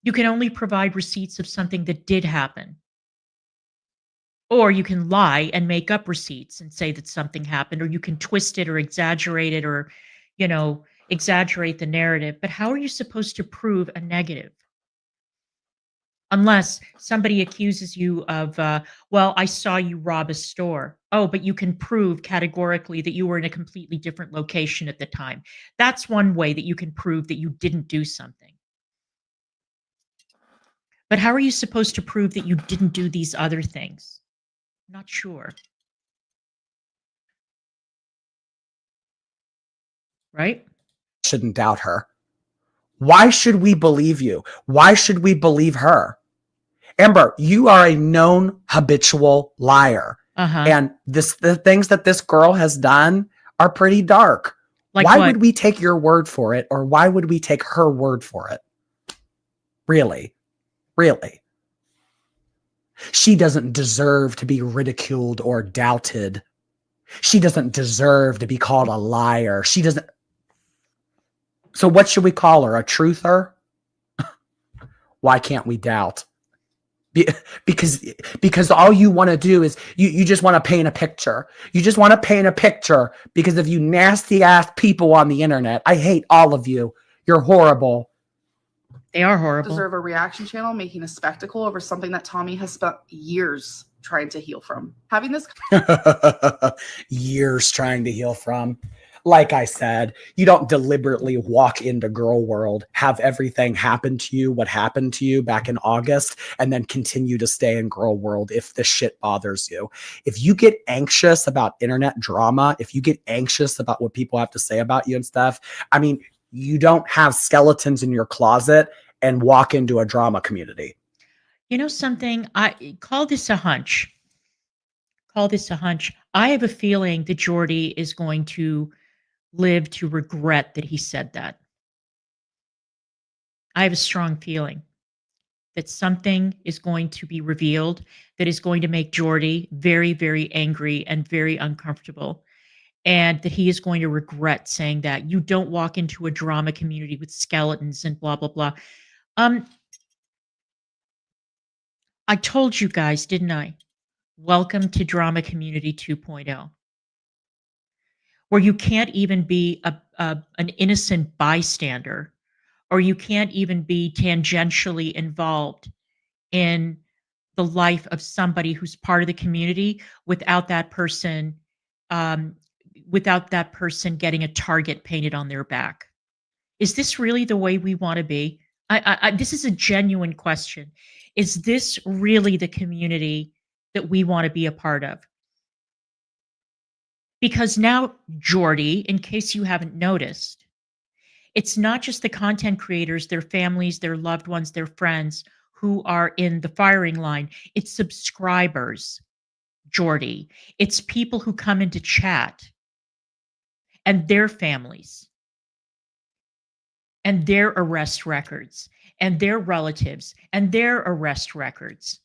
You can only provide receipts of something that did happen. Or you can lie and make up receipts and say that something happened, or you can twist it or exaggerate it, or, you know, exaggerate the narrative. But how are you supposed to prove a negative? Unless somebody accuses you of, well, I saw you rob a store. Oh, but you can prove categorically that you were in a completely different location at the time. That's one way that you can prove that you didn't do something. But how are you supposed to prove that you didn't do these other things? Not sure. Right? Shouldn't doubt her. Why should we believe you? Why should we believe her? Amber, you are a known habitual liar. Uh-huh. And the things that this girl has done are pretty dark. Like why what? would we take your word for it, or why would we take her word for it? Really? Really? She doesn't deserve to be ridiculed or doubted. She doesn't deserve to be called a liar. She doesn't. So what should we call her? A truther? Why can't we doubt? Because all you want to do is you just want to paint a picture. You just want to paint a picture because of you nasty ass people on the internet. I hate all of you. You're horrible. They are horrible. Deserve a reaction channel making a spectacle over something that Tommy has spent years trying to heal from. Having this years trying to heal from. Like I said, you don't deliberately walk into girl world, have everything happen to you, what happened to you back in August, and then continue to stay in girl world if this shit bothers you. If you get anxious about internet drama, if you get anxious about what people have to say about you and stuff, I mean, you don't have skeletons in your closet and walk into a drama community. You know something? I call this a hunch. Call this a hunch. I have a feeling that Jordy is going to live to regret that he said that. I have a strong feeling that something is going to be revealed that is going to make Jordy very, very angry and very uncomfortable. And that he is going to regret saying that. You don't walk into a drama community with skeletons and blah, blah, blah. I told you guys, didn't I? Welcome to Drama Community 2.0, where you can't even be an innocent bystander, or you can't even be tangentially involved in the life of somebody who's part of the community without that person getting a target painted on their back. Is this really the way we want to be? This is a genuine question. Is this really the community that we want to be a part of? Because now, Jordy, in case you haven't noticed, it's not just the content creators, their families, their loved ones, their friends who are in the firing line. It's subscribers, Jordy. It's people who come into chat and their families and their arrest records and their relatives and their arrest records.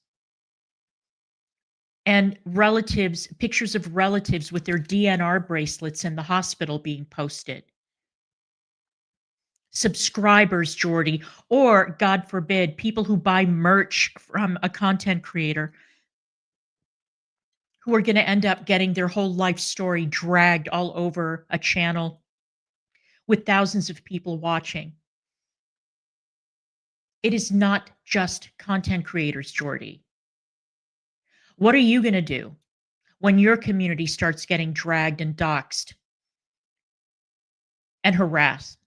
And relatives, pictures of relatives with their DNR bracelets in the hospital being posted. Subscribers, Jordy, or God forbid, people who buy merch from a content creator who are going to end up getting their whole life story dragged all over a channel with thousands of people watching. It is not just content creators, Jordy. What are you going to do when your community starts getting dragged and doxxed and harassed?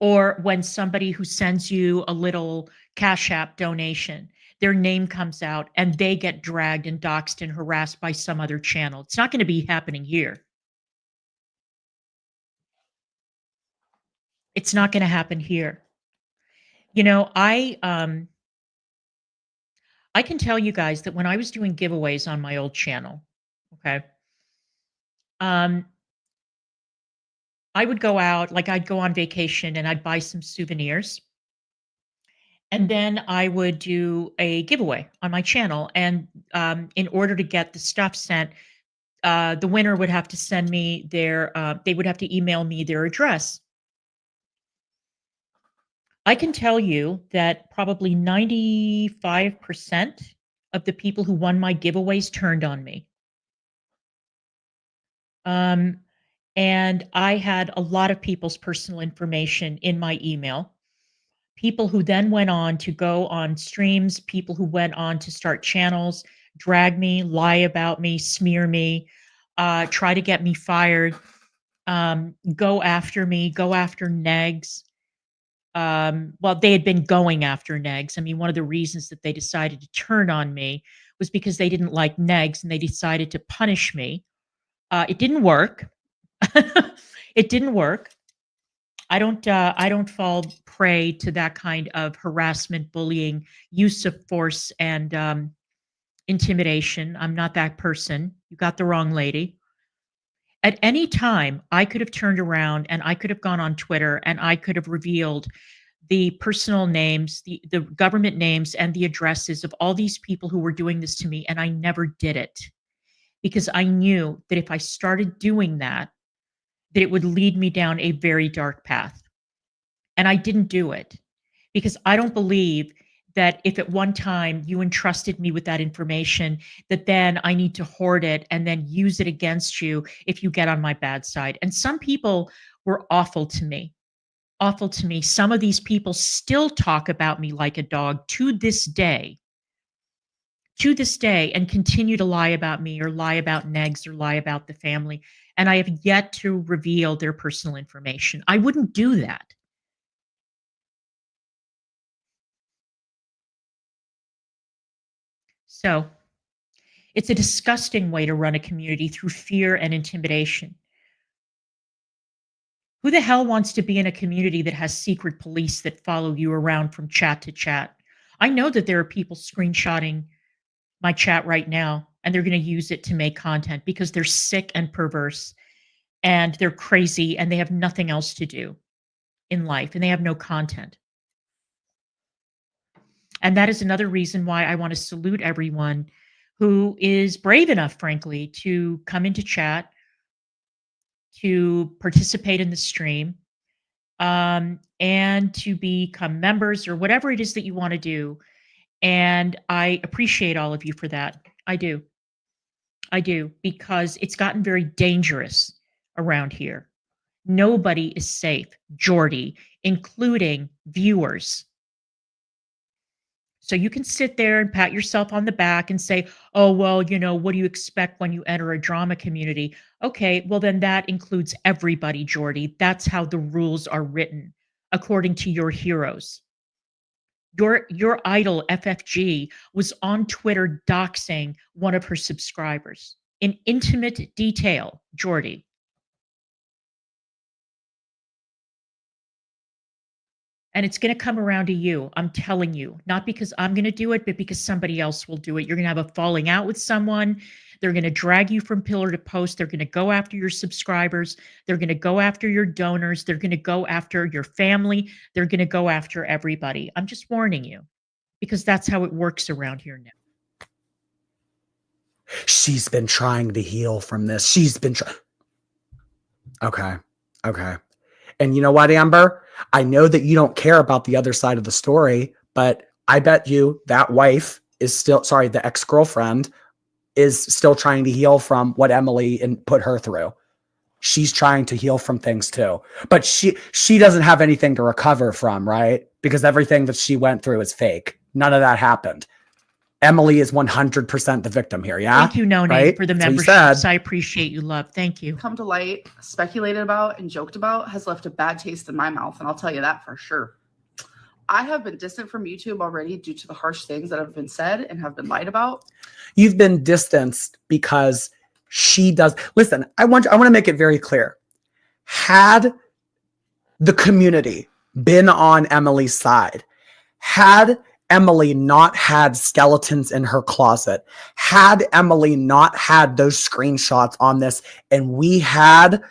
Or when somebody who sends you a little CashApp donation, their name comes out and they get dragged and doxxed and harassed by some other channel. It's not going to be happening here. It's not going to happen here. You know, I can tell you guys that when I was doing giveaways on my old channel, okay, I would go out, like I'd go on vacation and I'd buy some souvenirs. And then I would do a giveaway on my channel. And in order to get the stuff sent, the winner would have to send me they would have to email me their address. I can tell you that probably 95% of the people who won my giveaways turned on me. And I had a lot of people's personal information in my email. People who then went on to go on streams, people who went on to start channels, drag me, lie about me, smear me, try to get me fired, go after me, go after Negs, well, they had been going after Negs. I mean, one of the reasons that they decided to turn on me was because they didn't like Negs and they decided to punish me. It didn't work. It didn't work. I don't fall prey to that kind of harassment, bullying, use of force, and intimidation. I'm not that person. You got the wrong lady. At any time, I could have turned around and I could have gone on Twitter and I could have revealed the personal names, the government names, and the addresses of all these people who were doing this to me, and I never did it because I knew that if I started doing that, that it would lead me down a very dark path. And I didn't do it because I don't believe that if at one time you entrusted me with that information, that then I need to hoard it and then use it against you if you get on my bad side. And some people were awful to me. Awful to me. Some of these people still talk about me like a dog to this day, and continue to lie about me or lie about Negs or lie about the family. And I have yet to reveal their personal information. I wouldn't do that. So it's a disgusting way to run a community through fear and intimidation. Who the hell wants to be in a community that has secret police that follow you around from chat to chat? I know that there are people screenshotting my chat right now, and they're going to use it to make content because they're sick and perverse, and they're crazy, and they have nothing else to do in life, and they have no content. And that is another reason why I want to salute everyone who is brave enough, frankly, to come into chat, to participate in the stream, and to become members or whatever it is that you want to do. And I appreciate all of you for that. I do. I do, because it's gotten very dangerous around here. Nobody is safe, Jordy, including viewers. So you can sit there and pat yourself on the back and say, oh, well, you know, what do you expect when you enter a drama community? Okay, well, then that includes everybody, Jordy. That's how the rules are written, according to your heroes. Your idol, FFG, was on Twitter doxing one of her subscribers in intimate detail, Jordy. And it's going to come around to you. I'm telling you, not because I'm going to do it, but because somebody else will do it. You're going to have a falling out with someone. They're going to drag you from pillar to post. They're going to go after your subscribers. They're going to go after your donors. They're going to go after your family. They're going to go after everybody. I'm just warning you because that's how it works around here now. She's been trying to heal from this. She's been trying. Okay. And you know what, Amber? I know that you don't care about the other side of the story, but I bet you that wife is still, sorry, the ex-girlfriend is still trying to heal from what Emily put her through. She's trying to heal from things too, but she doesn't have anything to recover from, right? Because everything that she went through is fake. None of that happened. Emily is 100% the victim here. Yeah. Thank you, No Name, right? for the That's what you memberships. said. I appreciate you, love. Thank you. Come to light, speculated about, and joked about has left a bad taste in my mouth, and I'll tell you that for sure. I have been distant from YouTube already due to the harsh things that have been said and have been lied about. You've been distanced because she does. Listen, I want to make it very clear. Had the community been on Emily's side, had Emily not had skeletons in her closet, had Emily not had those screenshots on this, and we had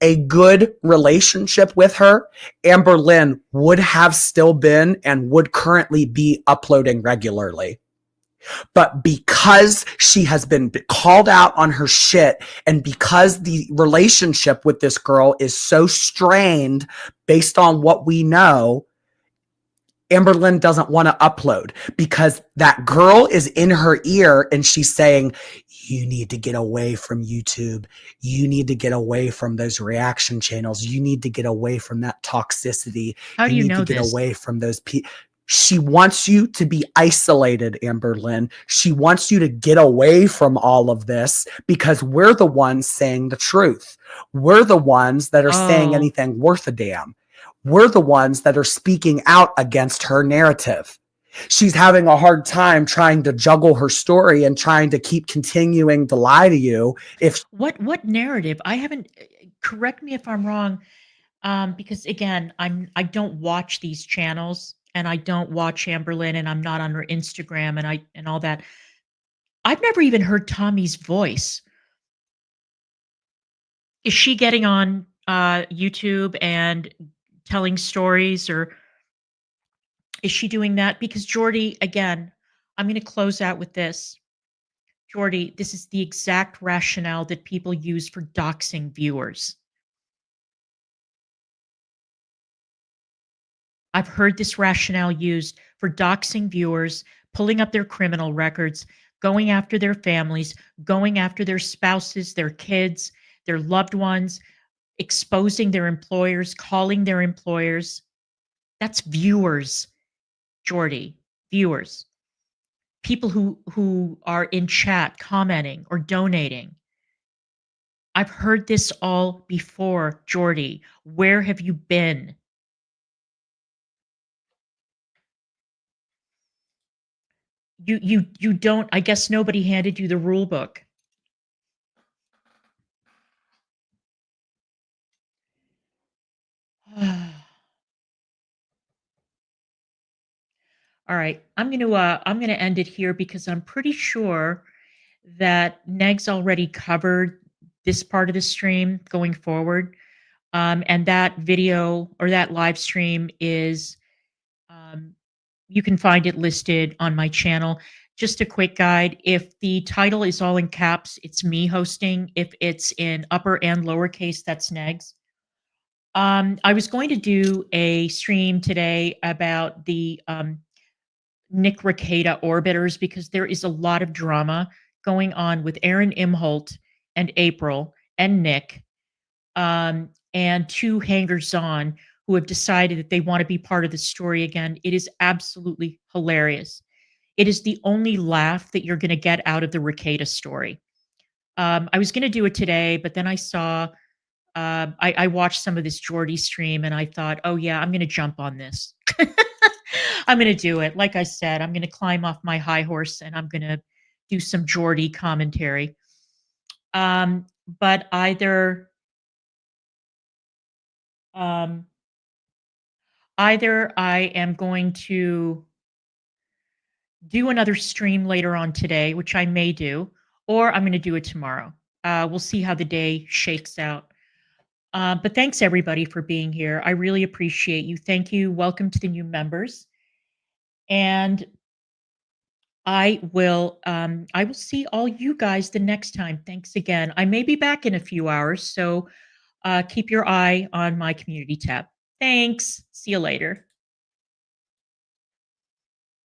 a good relationship with her, Amber Lynn would have still been and would currently be uploading regularly. But because she has been called out on her shit, and because the relationship with this girl is so strained based on what we know, Amber Lynn doesn't want to upload because that girl is in her ear and she's saying, you need to get away from YouTube. You need to get away from those reaction channels. You need to get away from that toxicity. How do you need know to get this? away from those people. She wants you to be isolated, Amber Lynn. She wants you to get away from all of this because we're the ones saying the truth. We're the ones that are saying Oh, anything worth a damn. We're the ones that are speaking out against her narrative. She's having a hard time trying to juggle her story and trying to keep continuing to lie to you. If what narrative? I haven't. Correct me if I'm wrong. Because again, I don't watch these channels, and I don't watch Amberlyn, and I'm not on her Instagram, and all that. I've never even heard Tommy's voice. Is she getting on YouTube and telling stories, or is she doing that? Because Jordy, again, I'm going to close out with this. Jordy, this is the exact rationale that people use for doxing viewers. I've heard this rationale used for doxing viewers, pulling up their criminal records, going after their families, going after their spouses, their kids, their loved ones, exposing their employers, calling their employers. That's viewers, Jordy, viewers. People who are in chat commenting or donating. I've heard this all before, Jordy. Where have you been? You don't, I guess nobody handed you the rule book. All right, I'm gonna end it here because I'm pretty sure that Negs already covered this part of the stream going forward. And that video or that live stream is, you can find it listed on my channel. Just a quick guide. If the title is all in caps, it's me hosting. If it's in upper and lowercase, that's Negs. I was going to do a stream today about the Nick Rekieta orbiters because there is a lot of drama going on with Aaron Imholt and April and Nick, and two hangers-on who have decided that they want to be part of the story again. It is absolutely hilarious. It is the only laugh that you're going to get out of the Rekieta story. I was going to do it today, but then I saw, I watched some of this Jordy stream and I thought, oh yeah, I'm going to jump on this. I'm going to do it. Like I said, I'm going to climb off my high horse and I'm going to do some Jordy commentary. But either I am going to do another stream later on today, which I may do, or I'm going to do it tomorrow. We'll see how the day shakes out. But thanks everybody for being here. I really appreciate you. Thank you. Welcome to the new members. And I will see all you guys the next time. Thanks again. I may be back in a few hours, so keep your eye on my community tab. Thanks. See you later.